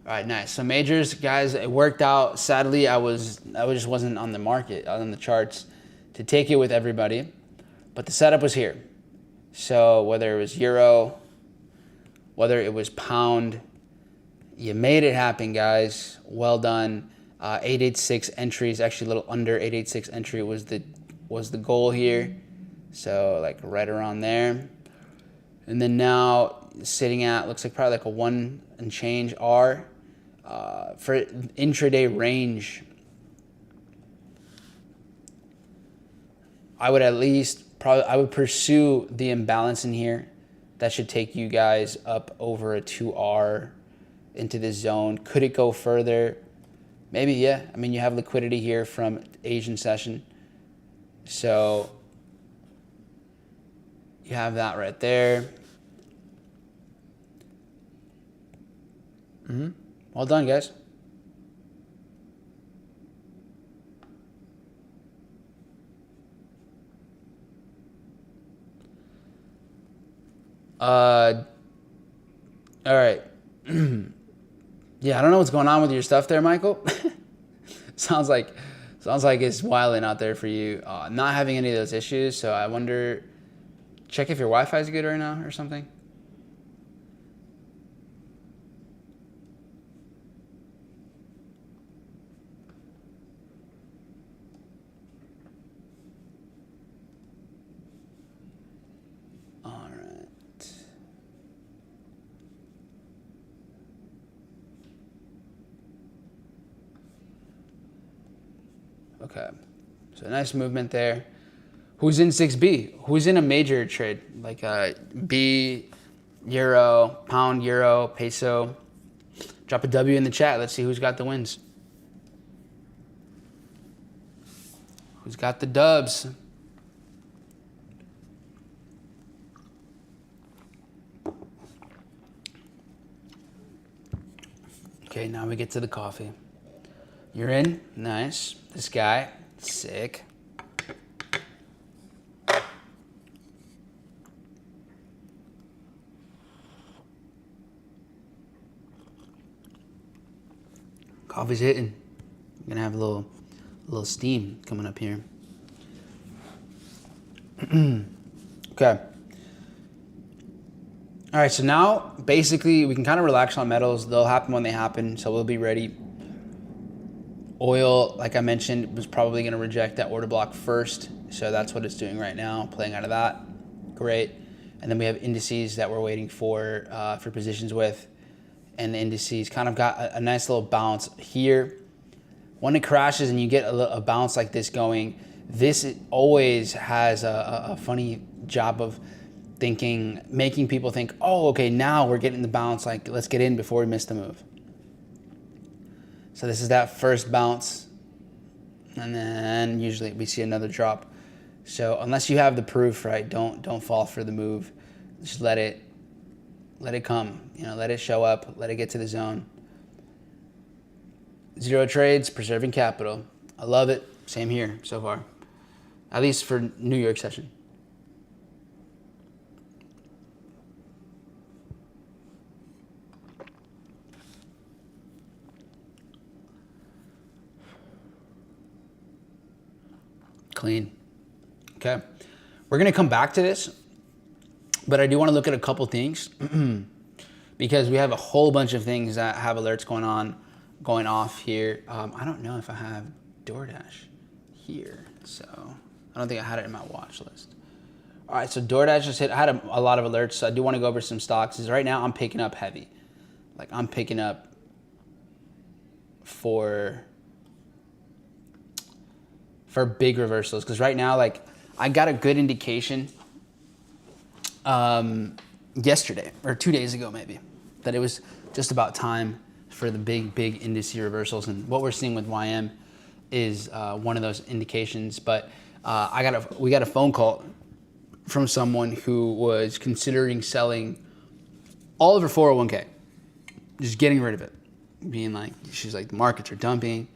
All right, nice. So majors, guys, it worked out. Sadly, I just wasn't on the market, on the charts to take it with everybody, but the setup was here. So whether it was euro, whether it was pound, you made it happen, guys. Well done. 886 entries, actually a little under 886 entry was the goal here. So like right around there. And then now sitting at, looks like probably like a 1 and change R. For intraday range, I would I would pursue the imbalance in here. That should take you guys up over a 2R into this zone. Could it go further? Maybe, yeah. I mean, you have liquidity here from Asian session. So you have that right there. Well done, guys. All right. Yeah, I don't know what's going on with your stuff there, Michael. sounds like it's wilding out there for you. Not having any of those issues, so I wonder, check if your Wi-Fi is good right now or something. Okay, so nice movement there. Who's in 6B? Who's in a major trade? Like B, euro, pound, euro, peso. Drop a W in the chat. Let's see who's got the wins. Who's got the dubs? Okay, now we get to the coffee. You're in? Nice. This guy, sick. Coffee's hitting. I'm gonna have a little steam coming up here. Okay. All right, so now basically we can kind of relax on metals. They'll happen when they happen, so we'll be ready. Oil, like I mentioned, was probably going to reject that order block first, so that's what it's doing right now, playing out of that. Great. And then we have indices that we're waiting for positions with, and the indices kind of got a nice little bounce here. When it crashes and you get a bounce like this going, this always has a funny job of making people think, oh, okay, now we're getting the bounce, like let's get in before we miss the move. So this is that first bounce, and then usually we see another drop. So unless you have the proof, right, don't fall for the move. Just let it come. Let it show up. Let it get to the zone. Zero trades, preserving capital. I love it. Same here so far, at least for New York session. Clean. Okay. We're going to come back to this, but I do want to look at a couple things because we have a whole bunch of things that have alerts going off here. I don't know if I have DoorDash here, so I don't think I had it in my watch list. All right, so DoorDash just hit. I had a lot of alerts, so I do want to go over some stocks. Right now, I'm picking up heavy. Like I'm picking up for big reversals, because right now, like, I got a good indication yesterday or 2 days ago maybe that it was just about time for the big indice reversals, and what we're seeing with YM is one of those indications. But we got a phone call from someone who was considering selling all of her 401k, just getting rid of it, being like, she's like, the markets are dumping,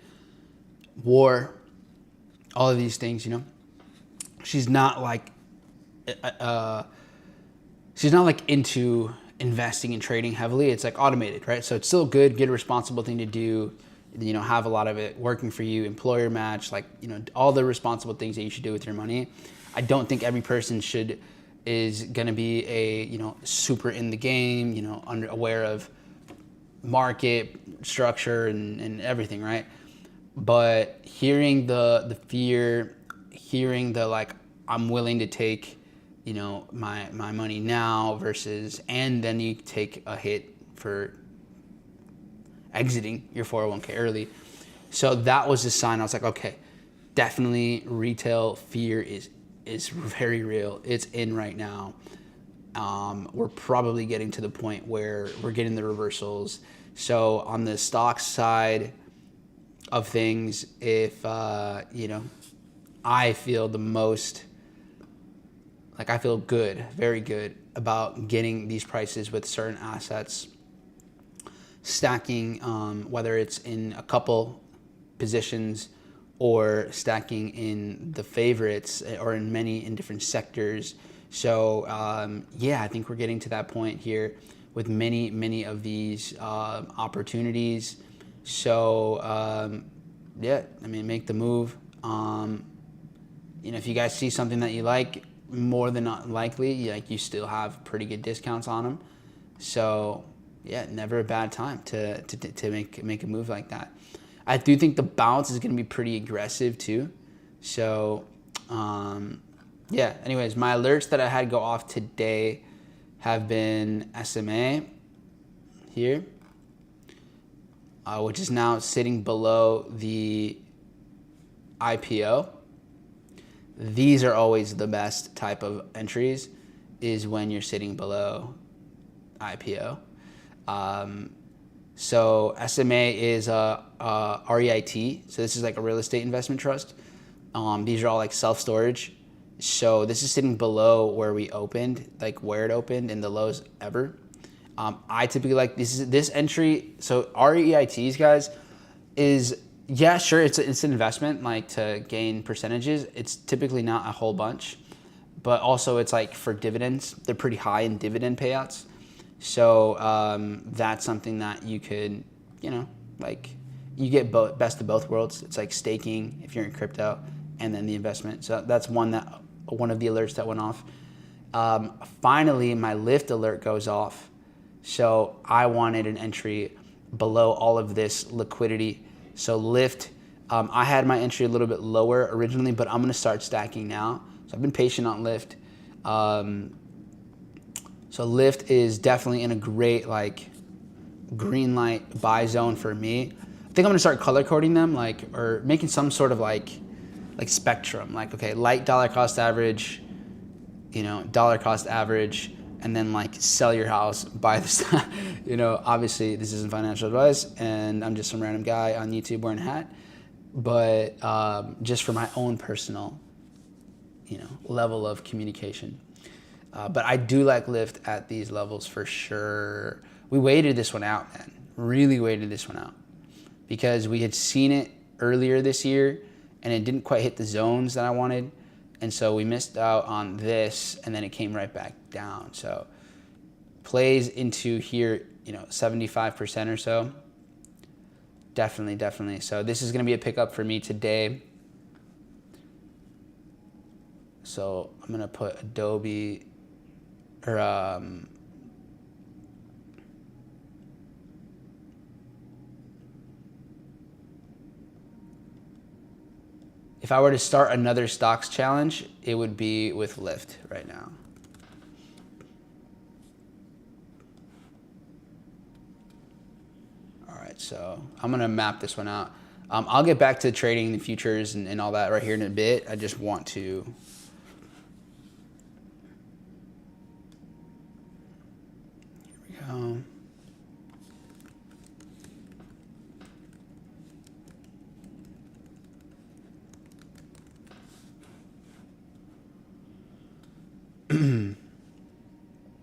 war, all of these things, she's not like into investing and trading heavily, it's like automated, right? So it's still good responsible thing to do. You know, have a lot of it working for you, employer match, like, you know, all the responsible things that you should do with your money. I don't think every person is gonna be a, you know, super in the game, you know, aware of market structure and everything, right? But hearing the fear, hearing the like, I'm willing to take, you know, my money now versus, and then you take a hit for exiting your 401k early. So that was a sign. I was like, okay, definitely retail fear is very real. It's in right now. We're probably getting to the point where we're getting the reversals. So on the stock side of things, if, you know, I feel the most, like I feel good, very good about getting these prices with certain assets, stacking, whether it's in a couple positions or stacking in the favorites or in different sectors. So yeah, I think we're getting to that point here with many of these opportunities. So yeah, I mean, make the move. You know, if you guys see something that you like, more than not likely, you still have pretty good discounts on them. So yeah, never a bad time to make a move like that. I do think the bounce is going to be pretty aggressive too. So yeah, anyways, my alerts that I had go off today have been SMA here, which is now sitting below the IPO. These are always the best type of entries, is when you're sitting below IPO. So SMA is REIT. So this is like a real estate investment trust. These are all like self-storage. So this is sitting below where we opened, like where it opened in the lows ever. I typically like this entry. So REITs, guys, is, yeah, sure, it's an investment, like to gain percentages. It's typically not a whole bunch, but also it's like for dividends. They're pretty high in dividend payouts. So that's something that you could, you know, like you get best of both worlds. It's like staking if you're in crypto, and then the investment. So that's one of the alerts that went off. Finally, my Lyft alert goes off. So I wanted an entry below all of this liquidity. So Lyft, I had my entry a little bit lower originally, but I'm gonna start stacking now. So I've been patient on Lyft. So Lyft is definitely in a great like green light buy zone for me. I think I'm gonna start color coding them, like, or making some sort of like spectrum. Like, okay, light dollar cost average, you know, dollar cost average, and then like sell your house, buy this. You know, obviously this isn't financial advice, and I'm just some random guy on YouTube wearing a hat. But just for my own personal, you know, level of communication. But I do like Lyft at these levels for sure. We waited this one out, man. Really waited this one out, because we had seen it earlier this year and it didn't quite hit the zones that I wanted. And so we missed out on this, and then it came right back down. So plays into here, you know, 75% or so. Definitely. So this is going to be a pickup for me today. So I'm going to put Adobe, or if I were to start another stocks challenge, it would be with Lyft right now. All right, so I'm gonna map this one out. I'll get back to trading the futures and all that right here in a bit. I just want to go.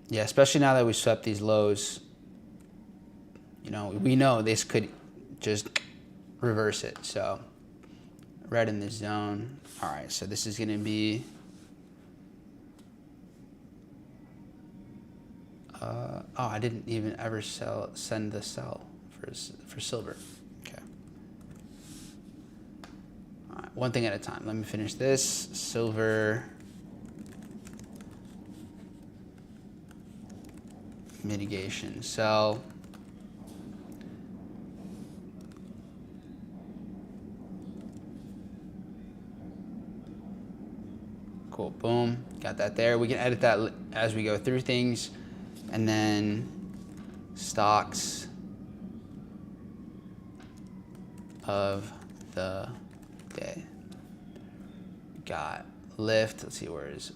Yeah, especially now that we swept these lows, you know, we know this could just reverse it. So red in this zone. All right, so this is gonna be Oh, I didn't even ever send the sell for silver. Okay. All right, one thing at a time. Let me finish this. Silver. Mitigation. Sell. Cool, boom, got that there. We can edit that as we go through things. And then stocks of the day. Got lift, let's see where it is.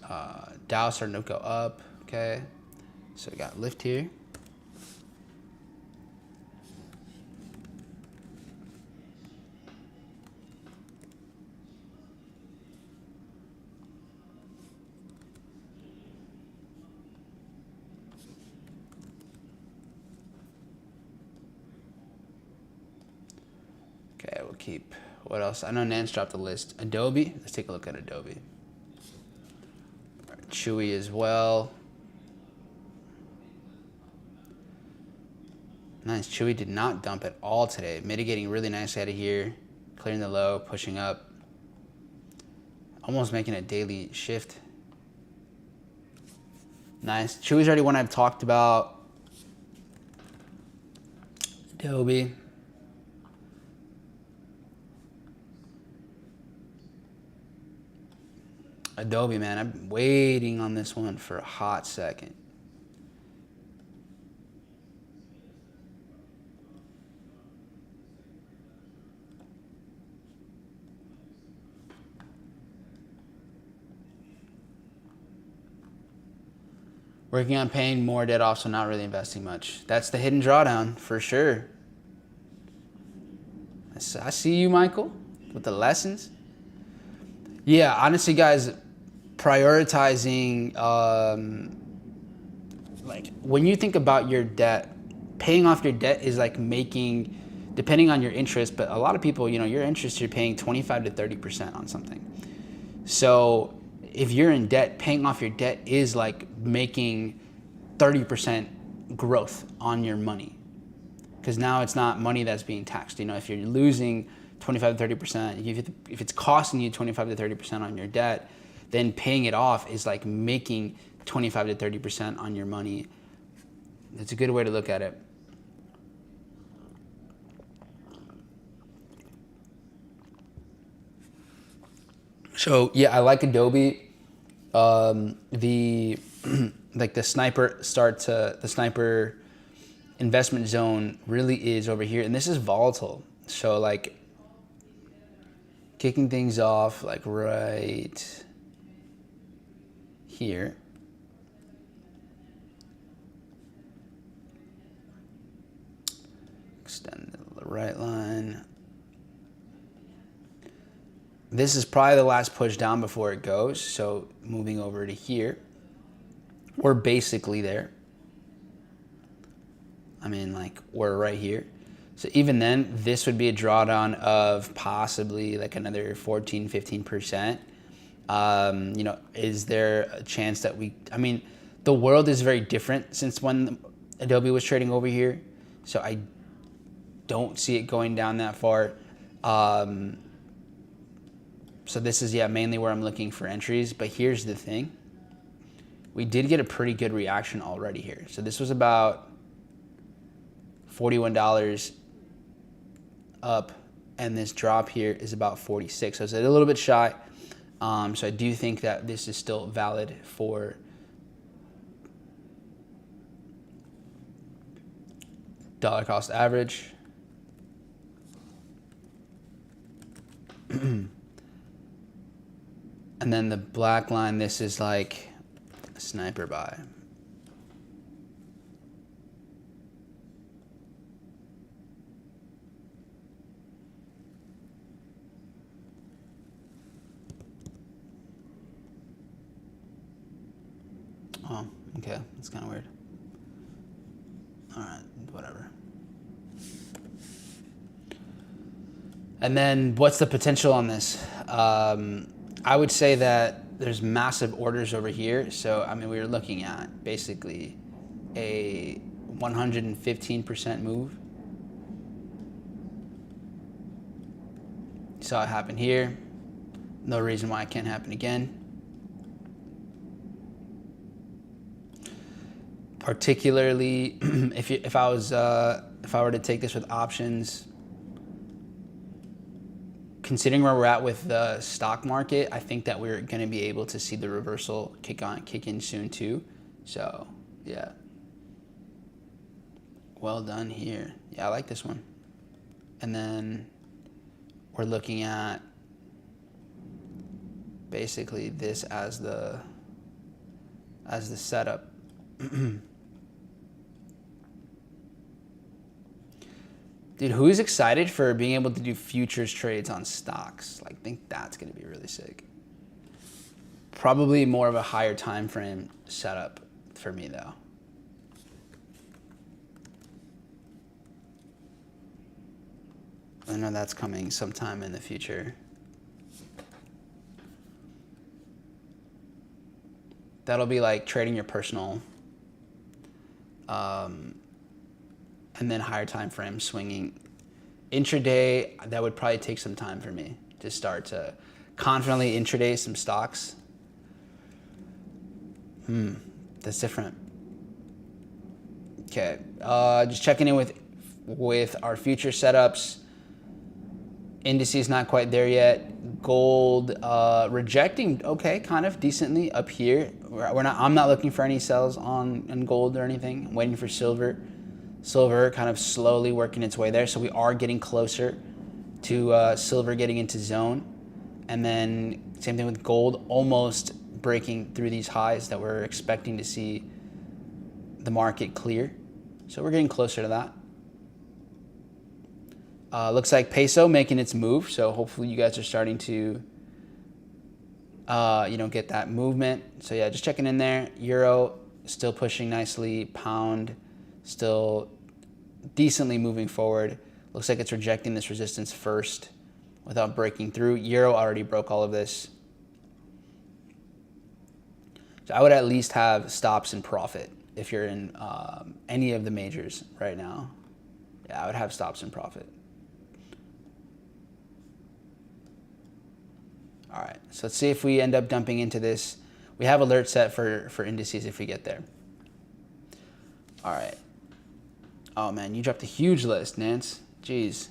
Dow starting to go up, okay. So we got lift here. Okay, we'll keep, what else? I know Nance dropped the list. Adobe, let's take a look at Adobe. All right, Chewy as well. Nice, Chewy did not dump at all today. Mitigating really nice out of here. Clearing the low, pushing up. Almost making a daily shift. Nice, Chewy's already one I've talked about. Adobe. Adobe, man, I've been waiting on this one for a hot second. Working on paying more debt off, so not really investing much. That's the hidden drawdown, for sure. I see you, Michael, with the lessons. Yeah, honestly, guys, prioritizing, like when you think about your debt, paying off your debt is like making, depending on your interest, but a lot of people, you know, your interest, you're paying 25 to 30% on something. So if you're in debt, paying off your debt is like making 30% growth on your money. Because now it's not money that's being taxed. You know, if you're losing 25 to 30%, if it's costing you 25 to 30% on your debt, then paying it off is like making 25 to 30% on your money. It's a good way to look at it. So yeah, I like Adobe. Like the sniper investment zone really is over here, and this is volatile. So like kicking things off like right here. Extend the right line. This is probably the last push down before it goes. So moving over to here, we're basically there. I mean, like we're right here. So even then, this would be a drawdown of possibly like another 14, 15%. You know, is there a chance that I mean, the world is very different since when Adobe was trading over here. So I don't see it going down that far. So this is, yeah, mainly where I'm looking for entries. But here's the thing. We did get a pretty good reaction already here. So this was about $41 up, and this drop here is about 46. So it's a little bit shy. So I do think that this is still valid for dollar cost average. And then the black line, this is like a sniper buy. Oh, okay, that's kind of weird. All right, whatever. And then what's the potential on this? I would say that there's massive orders over here. So, I mean, we were looking at basically a 115% move. Saw it happen here. No reason why it can't happen again. Particularly if I were to take this with options, considering where we're at with the stock market, I think that we're going to be able to see the reversal kick in soon too. So yeah, well done here. Yeah, I like this one. And then we're looking at basically this as the setup. Dude, who's excited for being able to do futures trades on stocks? Like, I think that's going to be really sick. Probably more of a higher time frame setup for me, though. I know that's coming sometime in the future. That'll be like trading your personal, and then higher time frame swinging. Intraday, that would probably take some time for me to start to confidently intraday some stocks. That's different. Okay, just checking in with our future setups. Indices not quite there yet. Gold rejecting, okay, kind of decently up here. I'm not looking for any sells on gold or anything. I'm waiting for silver. Silver kind of slowly working its way there. So we are getting closer to silver getting into zone. And then same thing with gold, almost breaking through these highs that we're expecting to see the market clear. So we're getting closer to that. Looks like peso making its move. So hopefully you guys are starting to get that movement. So yeah, just checking in there. Euro still pushing nicely. Pound still decently moving forward. Looks like it's rejecting this resistance first without breaking through. Euro already broke all of this. So I would at least have stops and profit if you're in any of the majors right now. Yeah, I would have stops and profit. All right, so let's see if we end up dumping into this. We have alert set for indices if we get there. All right. Oh man, you dropped a huge list, Nance. Jeez.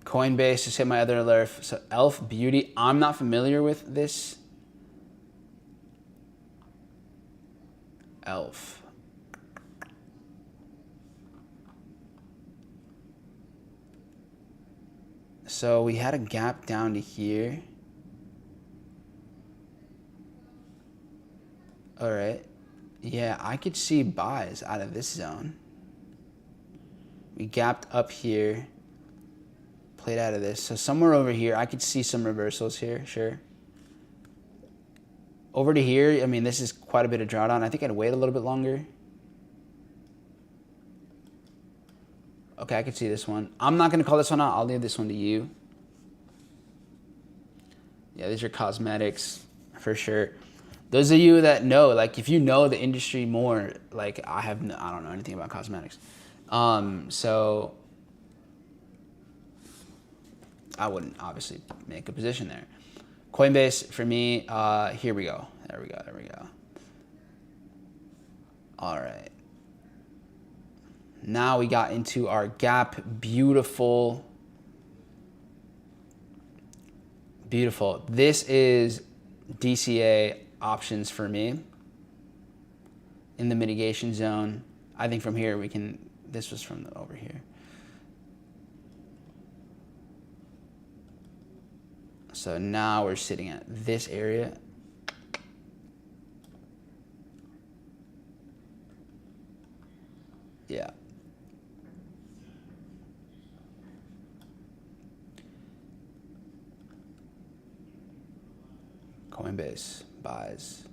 Coinbase just hit my other alert. So Elf Beauty, I'm not familiar with this. Elf. So we had a gap down to here. All right. Yeah, I could see buys out of this zone. We gapped up here. Played out of this. So somewhere over here, I could see some reversals here, sure. Over to here, I mean, this is quite a bit of drawdown. I think I'd wait a little bit longer. Okay, I could see this one. I'm not going to call this one out. I'll leave this one to you. Yeah, these are cosmetics for sure. Those of you that know, like if you know the industry more, like I don't know anything about cosmetics. So I wouldn't obviously make a position there. Coinbase for me, here we go. There we go. All right. Now we got into our gap. Beautiful. This is DCA options for me in the mitigation zone. I think from here we can, this was from over here. So now we're sitting at this area. Yeah. Coinbase buys.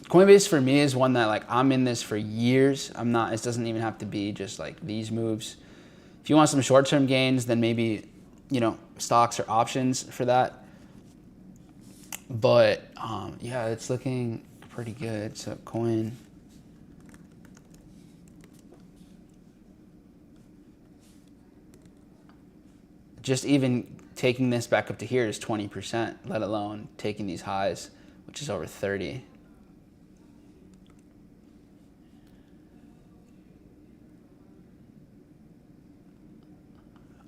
Coinbase for me is one that like I'm in this for years. I'm not, it doesn't even have to be just like these moves. If you want some short-term gains, then maybe, stocks or options for that. But yeah, it's looking pretty good. So coin. Just even taking this back up to here is 20%, let alone taking these highs, which is over 30.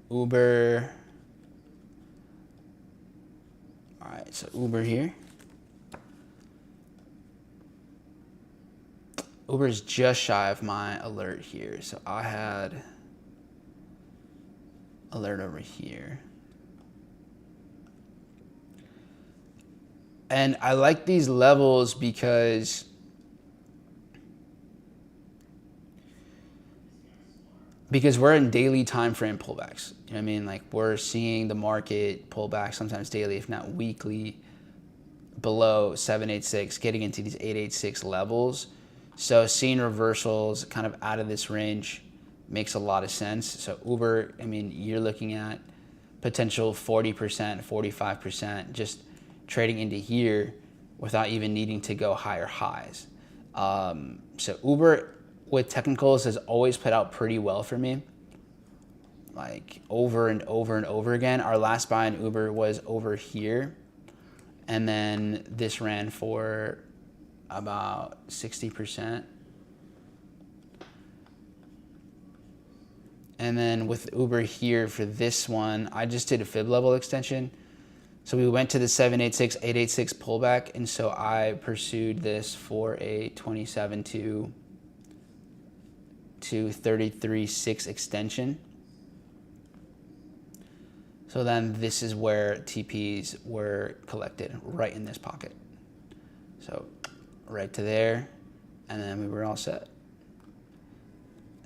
Uber. All right, so Uber here. Uber is just shy of my alert here. So I had alert over here. And I like these levels because we're in daily time frame pullbacks. You know what I mean? Like we're seeing the market pull back sometimes daily, if not weekly, below 786, getting into these 886 levels. So seeing reversals kind of out of this range makes a lot of sense. So Uber, I mean, you're looking at potential 40%, 45%, just trading into here without even needing to go higher highs. So Uber with technicals has always played out pretty well for me, like over and over and over again. Our last buy in Uber was over here, and then this ran for about 60%. And then with Uber here for this one, I just did a fib level extension. So we went to the 786, 886 pullback, and so I pursued this for a 27.2 to 33.6 extension. So then this is where TPs were collected, right in this pocket. So right to there, and then we were all set.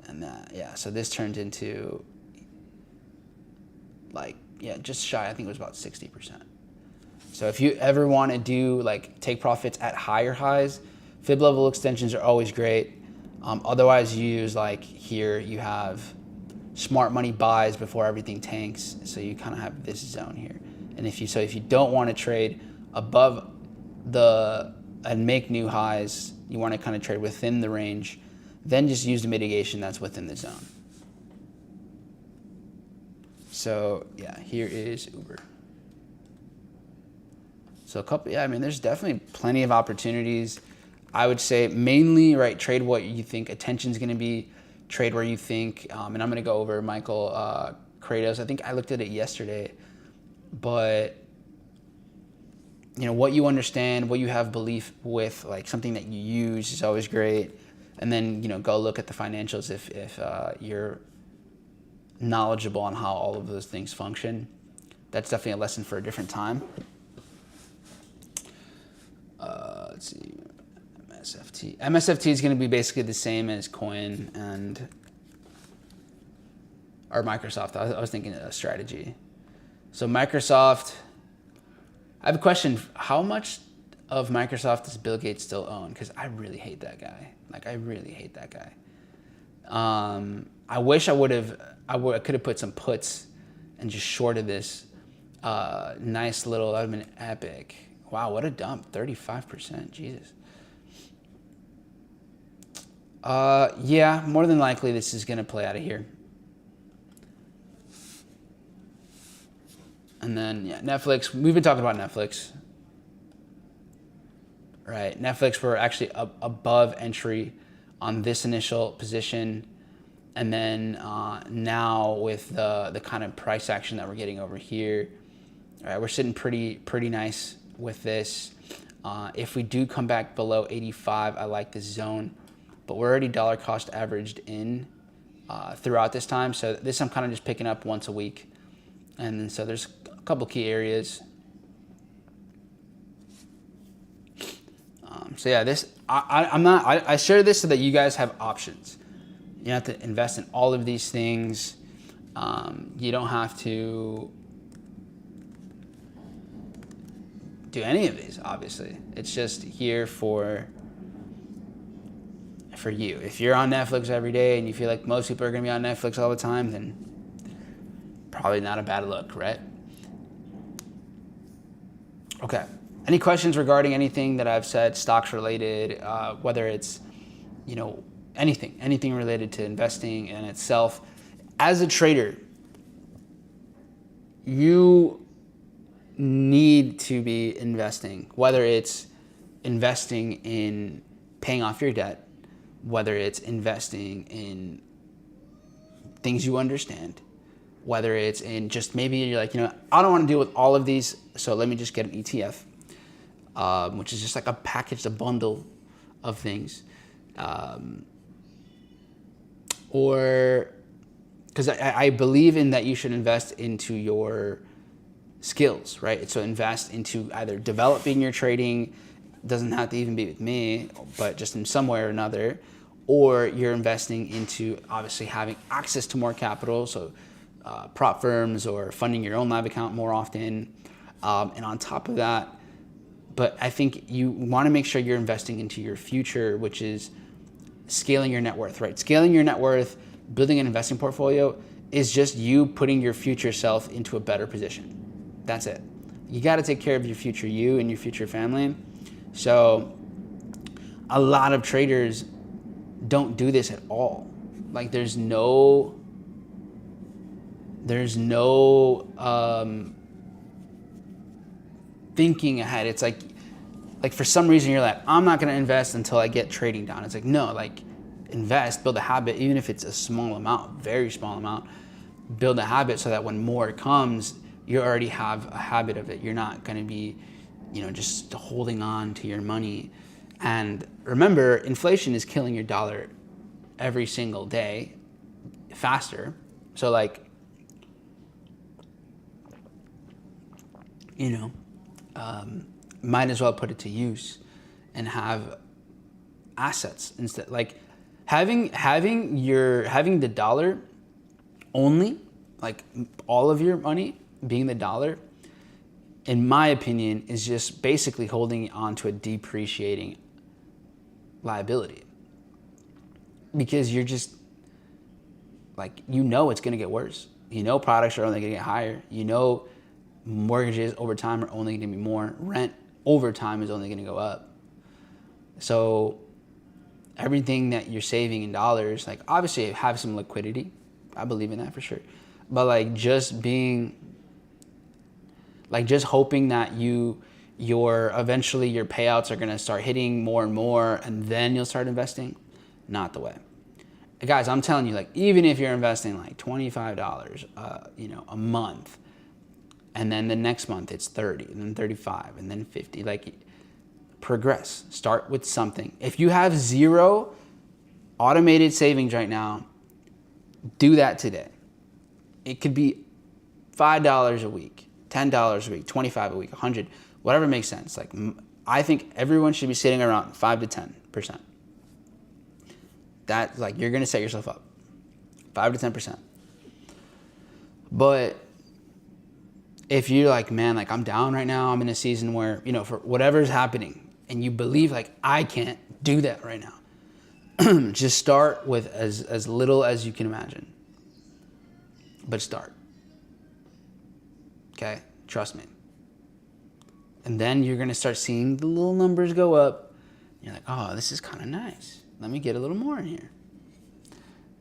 And yeah, so this turned into like, yeah, just shy, I think it was about 60%. So if you ever want to do like take profits at higher highs, fib level extensions are always great. Otherwise, use like here, you have smart money buys before everything tanks. So you kind of have this zone here. And if you don't want to trade above and make new highs, you want to kind of trade within the range, then just use the mitigation that's within the zone. So yeah, here is Uber. So I mean, there's definitely plenty of opportunities. I would say mainly, right, trade what you think attention's gonna be, trade where you think, and I'm gonna go over Michael Kratos. I think I looked at it yesterday, but you know, what you understand, what you have belief with, like something that you use is always great. And then, you know, go look at the financials if you're knowledgeable on how all of those things function. That's definitely a lesson for a different time. Let's see, MSFT. MSFT is going to be basically the same as Coin or Microsoft. I was thinking a strategy. So Microsoft, I have a question. How much of Microsoft does Bill Gates still own? Because I really hate that guy. Like, I really hate that guy. I wish I could have put some puts and just shorted this. Nice little, that would have been epic. Wow, what a dump, 35%, Jesus. Yeah, more than likely this is gonna play out of here. And then, yeah, Netflix, we've been talking about Netflix. Right, Netflix were actually above entry on this initial position. And then now with the kind of price action that we're getting over here, all right, we're sitting pretty nice with this. If we do come back below 85, I like this zone, but we're already dollar cost averaged in throughout this time. So this I'm kind of just picking up once a week. And then so there's a couple key areas. So yeah, this I share this so that you guys have options. You have to invest in all of these things. You don't have to do any of these, obviously. It's just here for you. If you're on Netflix every day and you feel like most people are gonna be on Netflix all the time, then probably not a bad look, right? Okay, Any questions regarding anything that I've said, stocks related, whether it's, anything related to investing in itself. As a trader, you need to be investing, whether it's investing in paying off your debt, whether it's investing in things you understand, whether it's in just maybe you're like, I don't want to deal with all of these, so let me just get an ETF, which is just like a package, a bundle of things. Or because I believe in that you should invest into your skills, right? So invest into either developing your trading, doesn't have to even be with me, but just in some way or another, or you're investing into obviously having access to more capital, so prop firms or funding your own live account more often. And on top of that, but I think you want to make sure you're investing into your future, which is scaling your net worth, right? Scaling your net worth, building an investing portfolio is just you putting your future self into a better position. That's it. You got to take care of your future you and your future family. So a lot of traders don't do this at all. Like there's no thinking ahead. It's like for some reason you're like, I'm not going to invest until I get trading down. It's like, no, invest, build a habit, even if it's a small amount, very small amount, build a habit so that when more comes, you already have a habit of it. You're not going to be, just holding on to your money. And remember, inflation is killing your dollar every single day faster. So might as well put it to use and have assets instead. Like having the dollar only, like all of your money being the dollar, in my opinion, is just basically holding on to a depreciating liability. Because you're just it's going to get worse. Products are only going to get higher. Mortgages over time are only going to be more. Rent over time is only going to go up. So everything that you're saving in dollars, obviously have some liquidity. I believe in that for sure. But just hoping that eventually your payouts are going to start hitting more and more and then you'll start investing, not the way. Guys, I'm telling you, even if you're investing $25, a month, and then the next month it's 30, and then 35, and then 50, progress. Start with something. If you have zero automated savings right now, do that today. It could be $5 a week, $10 a week, $25 a week, 100, whatever makes sense. I think everyone should be sitting around 5 to 10%. That you're gonna set yourself up 5 to 10%. But if you're I'm down right now, I'm in a season where, for whatever's happening, and you believe I can't do that right now, just start with as little as you can imagine. But start. Okay? Trust me. And then you're gonna start seeing the little numbers go up. You're like, oh, this is kind of nice. Let me get a little more in here.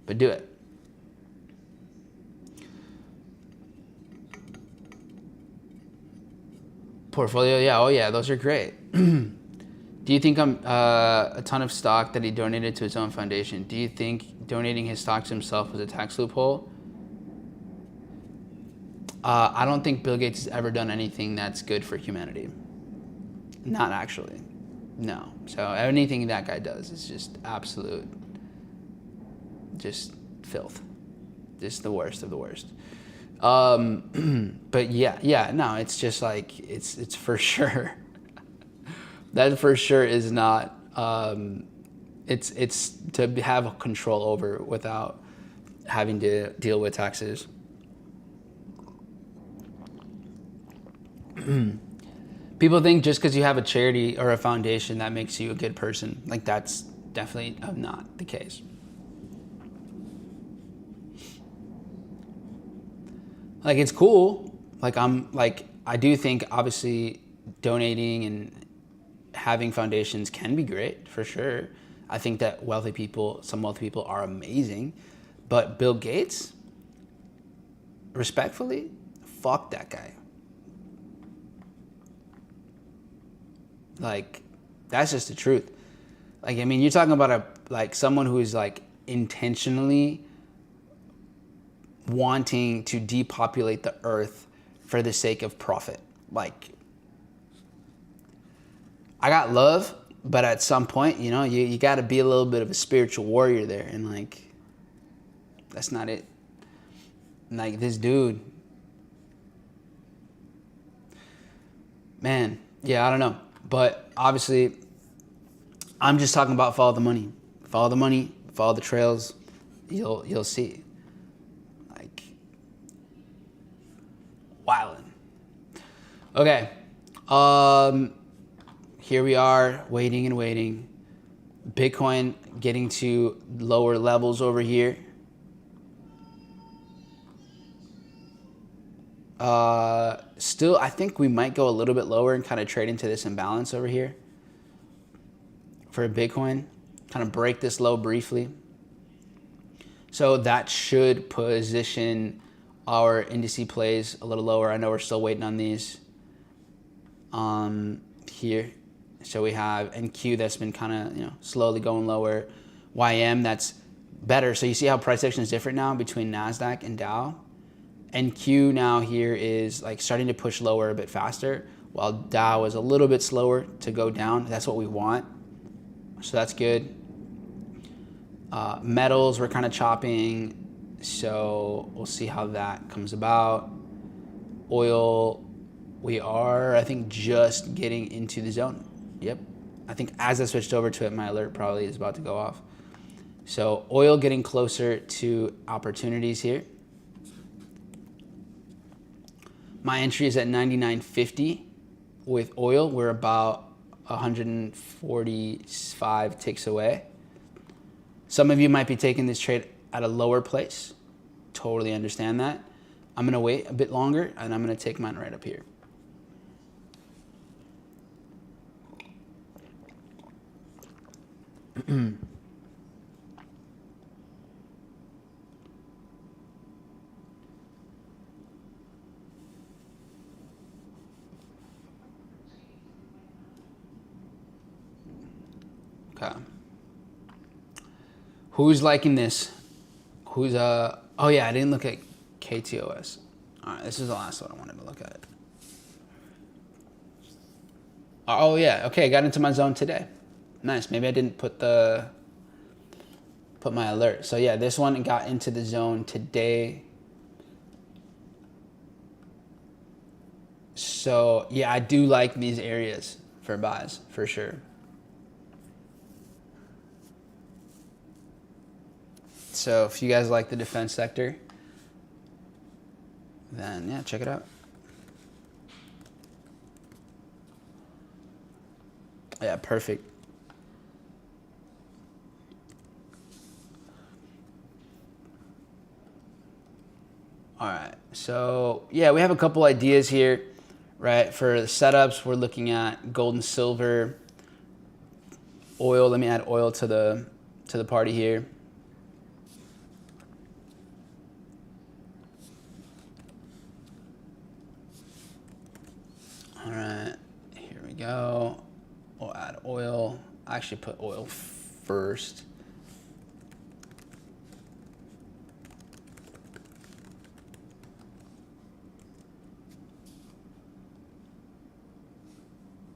But do it. Portfolio, yeah, oh yeah, those are great. Do you think a ton of stock that he donated to his own foundation? Do you think donating his stock to himself was a tax loophole? I don't think Bill Gates has ever done anything that's good for humanity. Not actually. No. So anything that guy does is just absolute, just filth. Just the worst of the worst. But no, it's just it's for sure. That for sure is not, it's to have control over without having to deal with taxes. People think just because you have a charity or a foundation that makes you a good person. That's definitely not the case. It's cool. I do think obviously donating and having foundations can be great, for sure. I think that some wealthy people are amazing. But Bill Gates, respectfully, fuck that guy. Like, that's just the truth. Like, I mean, you're talking about someone who is like intentionally wanting to depopulate the earth for the sake of profit. Like, I got love, but at some point, you know, you got to be a little bit of a spiritual warrior there, and like, that's not it. Like, this dude, man, yeah, I don't know. But obviously, I'm just talking about follow the money. Follow the money, follow the trails. You'll see. Like, wildin'. Okay. Here we are, waiting and waiting. Bitcoin getting to lower levels over here. Still, I think we might go a little bit lower and kind of trade into this imbalance over here for Bitcoin. Kind of break this low briefly. So that should position our indice plays a little lower. I know we're still waiting on these here. So we have NQ that's been kind of, you know, slowly going lower. YM that's better. So you see how price action is different now between NASDAQ and Dow. NQ now here is like starting to push lower a bit faster, while Dow is a little bit slower to go down. That's what we want. So that's good. Metals, we're kind of chopping. So we'll see how that comes about. Oil, we are, I think, just getting into the zone. Yep. I think as I switched over to it, my alert probably is about to go off. So oil getting closer to opportunities here. My entry is at 99.50 with oil. We're about 145 ticks away. Some of you might be taking this trade at a lower place. Totally understand that. I'm going to wait a bit longer, and I'm going to take mine right up here. Okay. Who's liking this? Who's oh yeah, I didn't look at KTOS. All right, this is the last one I wanted to look at. Oh yeah, okay, got into my zone today. Nice. Maybe I didn't put my alert. So yeah, this one got into the zone today. So yeah, I do like these areas for buys for sure. So if you guys like the defense sector, then yeah, check it out. Yeah, perfect. All right, so yeah, we have a couple ideas here, right? For the setups, we're looking at gold and silver, oil. Let me add oil to the party here. All right, here we go. We'll add oil. I actually put oil first.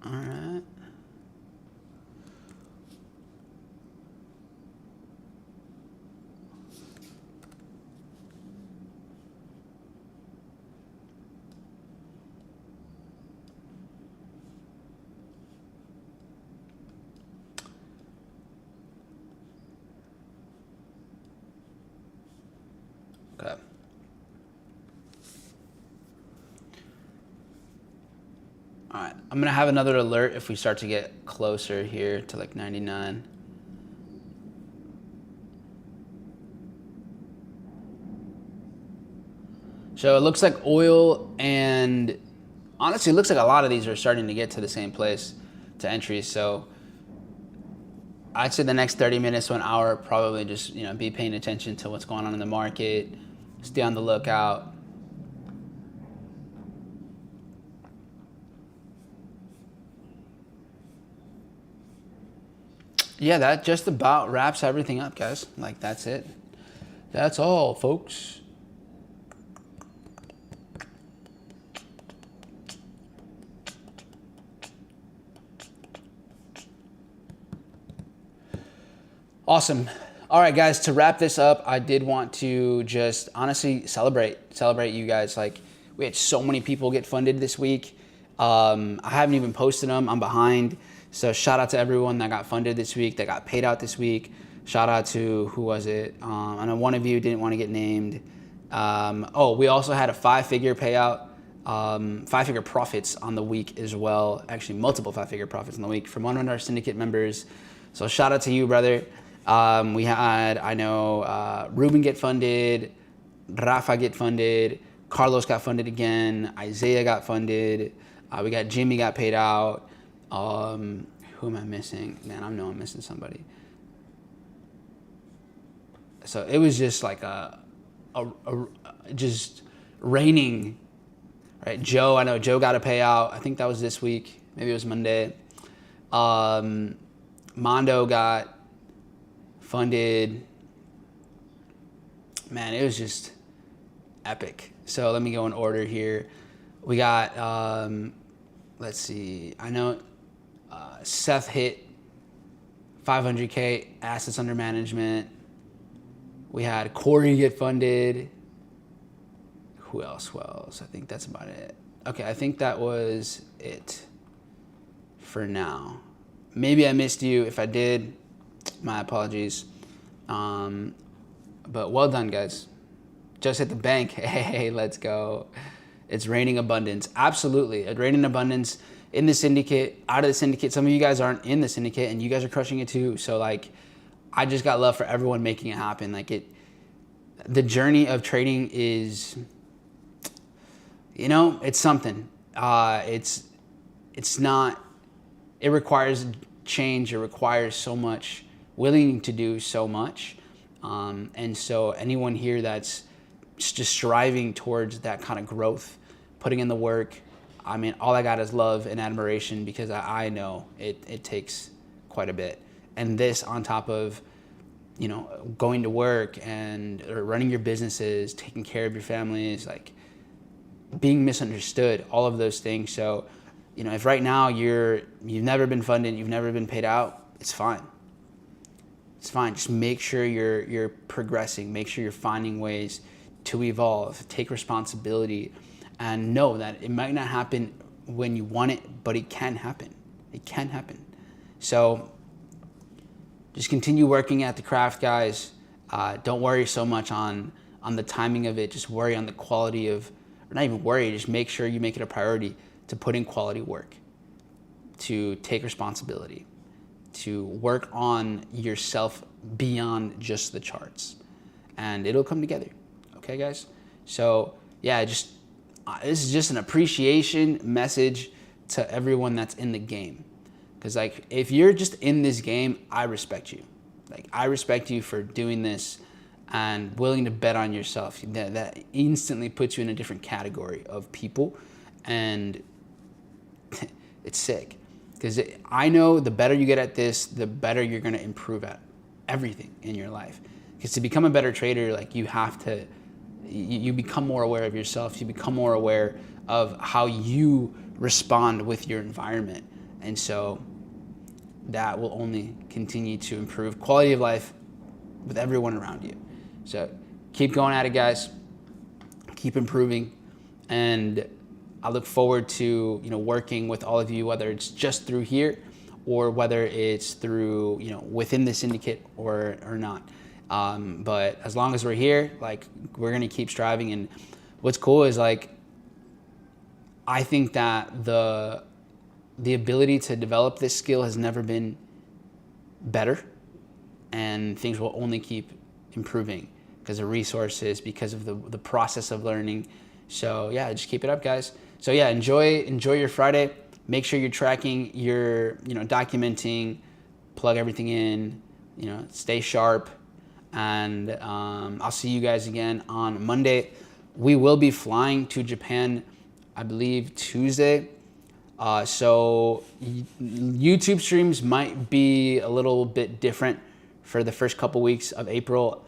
All right. Okay. All right, I'm gonna have another alert if we start to get closer here to like 99. So it looks like oil and honestly, it looks like a lot of these are starting to get to the same place to entries. So I'd say the next 30 minutes to an hour, probably just, be paying attention to what's going on in the market. Stay on the lookout. Yeah, that just about wraps everything up, guys. Like, that's it. That's all, folks. Awesome. All right, guys, to wrap this up, I did want to just honestly celebrate you guys. Like, we had so many people get funded this week. I haven't even posted them. I'm behind. So shout out to everyone that got funded this week, that got paid out this week. Shout out to, who was it? I know one of you didn't want to get named. We also had a 5-figure payout, 5-figure profits on the week as well. Actually, multiple 5-figure profits on the week from one of our syndicate members. So shout out to you, brother. We had, Ruben get funded, Rafa get funded, Carlos got funded again, Isaiah got funded, we got Jimmy got paid out. Who am I missing? Man, I know I'm missing somebody. So it was just like just raining, right? Joe, I know Joe got a payout. I think that was this week. Maybe it was Monday. Mondo got funded. Man, it was just epic. So let me go in order here. We got, let's see. I know Seth hit 500K assets under management. We had Corey get funded. Who else? I think that's about it. Okay, I think that was it for now. Maybe I missed you. If I did, my apologies. But well done, guys. Just hit the bank. Hey, let's go. It's raining abundance. Absolutely. It's raining abundance in the syndicate, out of the syndicate. Some of you guys aren't in the syndicate and you guys are crushing it too. So like, I just got love for everyone making it happen. Like the journey of trading is, it's something. It's not, it requires change. It requires so much, willing to do so much. And so anyone here that's just striving towards that kind of growth, putting in the work, all I got is love and admiration because I know it takes quite a bit. And this on top of, going to work or running your businesses, taking care of your families, like being misunderstood, all of those things. So, if right now you've never been funded, you've never been paid out, it's fine. It's fine. Just make sure you're progressing. Make sure you're finding ways to evolve, take responsibility, and know that it might not happen when you want it, but it can happen. It can happen. So just continue working at the craft, guys. Don't worry so much on the timing of it. Just worry on the quality of, or not even worry, just make sure you make it a priority to put in quality work, to take responsibility, to work on yourself beyond just the charts, and it'll come together. Okay, guys? So yeah, this is just an appreciation message to everyone that's in the game. Because like, if you're just in this game, I respect you. Like, I respect you for doing this and willing to bet on yourself. That instantly puts you in a different category of people, and it's sick. Because I know the better you get at this, the better you're going to improve at everything in your life. Because to become a better trader, like, you have to, you become more aware of yourself. You become more aware of how you respond with your environment. And so that will only continue to improve quality of life with everyone around you. So keep going at it, guys. Keep improving. And I look forward to, working with all of you, whether it's just through here or whether it's through, within the syndicate or not. But as long as we're here, like, we're going to keep striving. And what's cool is, like, I think that the ability to develop this skill has never been better, and things will only keep improving because of resources, because of the process of learning. So yeah, just keep it up, guys. So yeah, enjoy your Friday. Make sure you're tracking your, documenting, plug everything in, stay sharp. And I'll see you guys again on Monday. We will be flying to Japan, I believe, Tuesday. So YouTube streams might be a little bit different for the first couple weeks of April.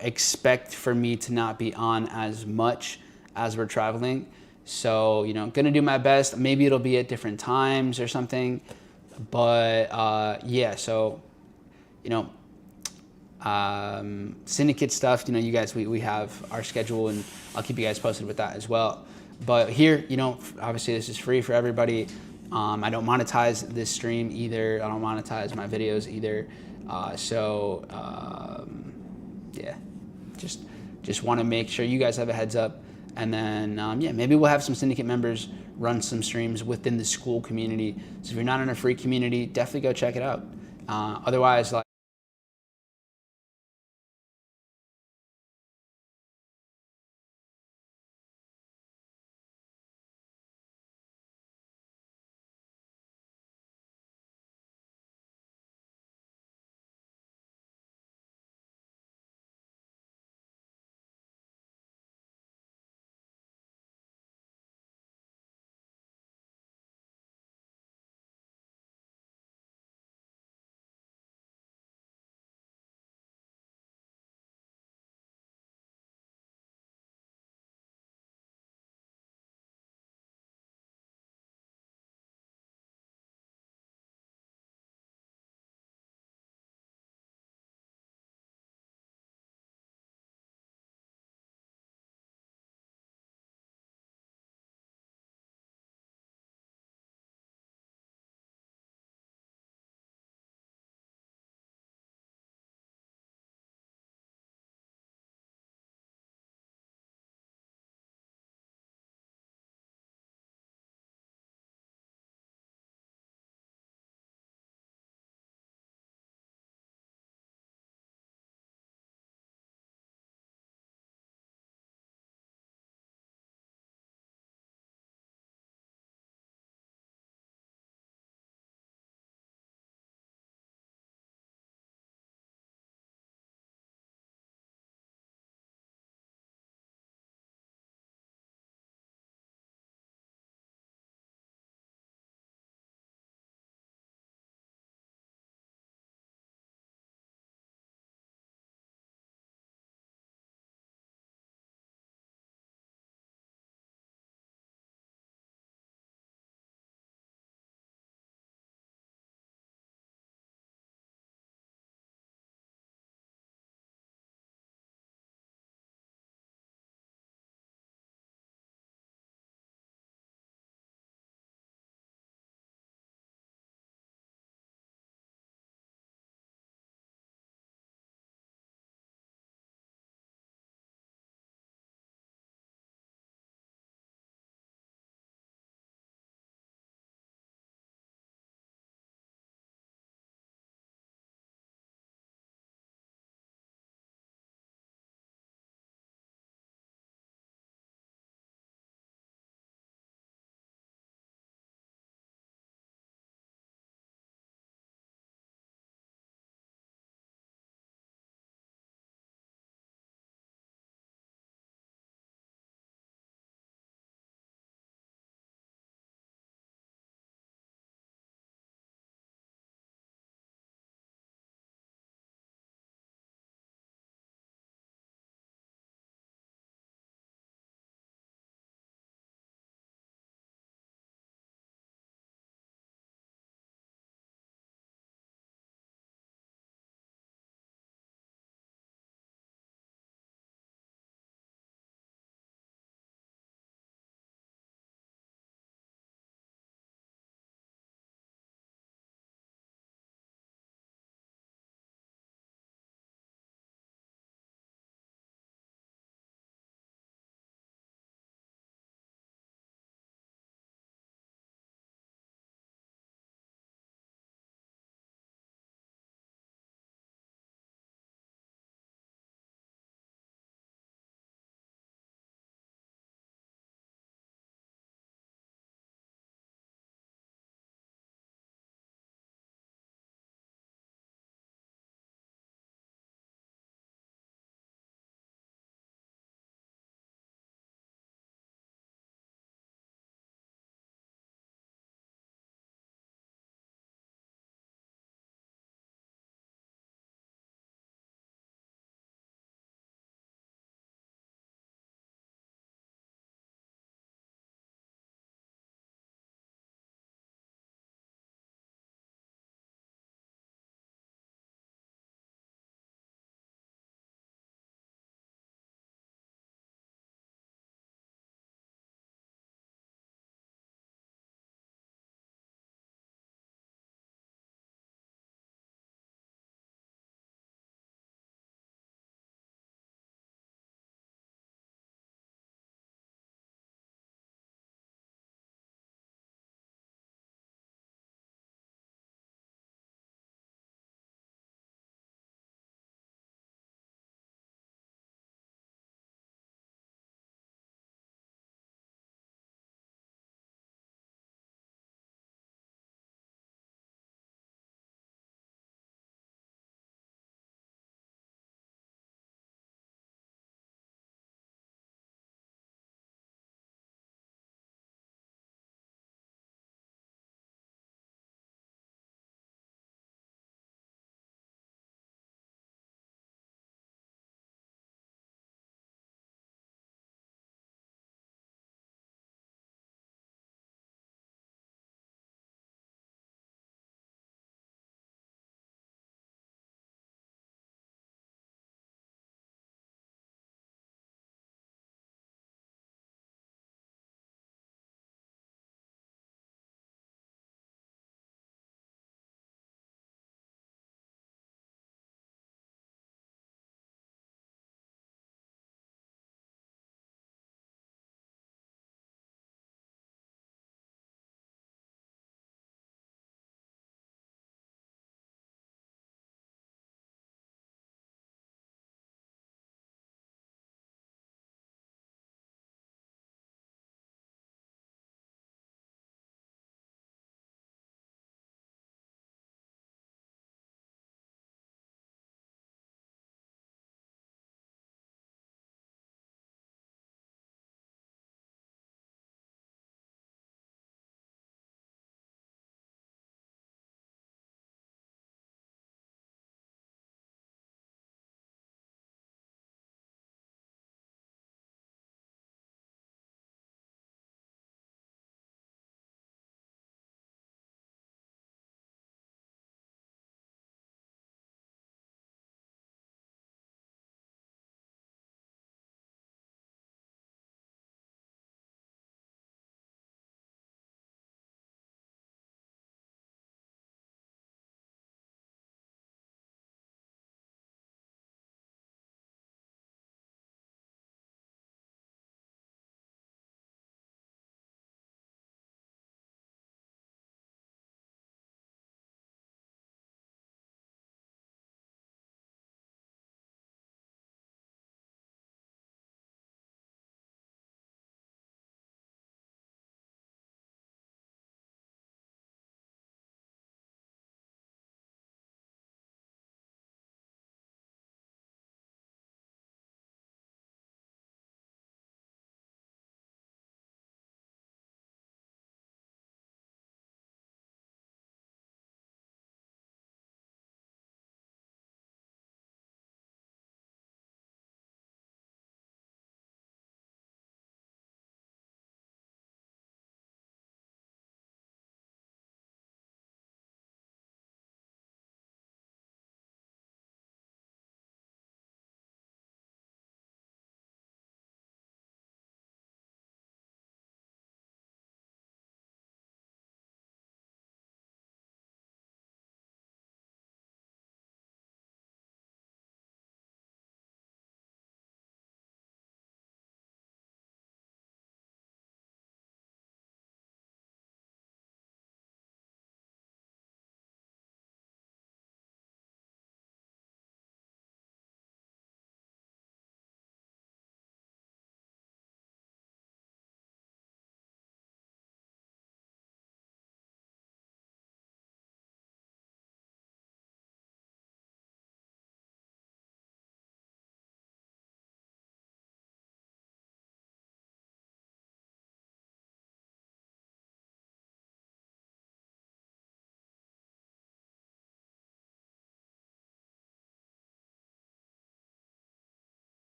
Expect for me to not be on as much as we're traveling. So, gonna do my best. Maybe it'll be at different times or something. But yeah, so, syndicate stuff, you guys, we have our schedule, and I'll keep you guys posted with that as well. But here, obviously this is free for everybody. I don't monetize this stream either. I don't monetize my videos either. Yeah, just want to make sure you guys have a heads up. And then, yeah, maybe we'll have some syndicate members run some streams within the school community. So if you're not in a free community, definitely go check it out. Otherwise, like,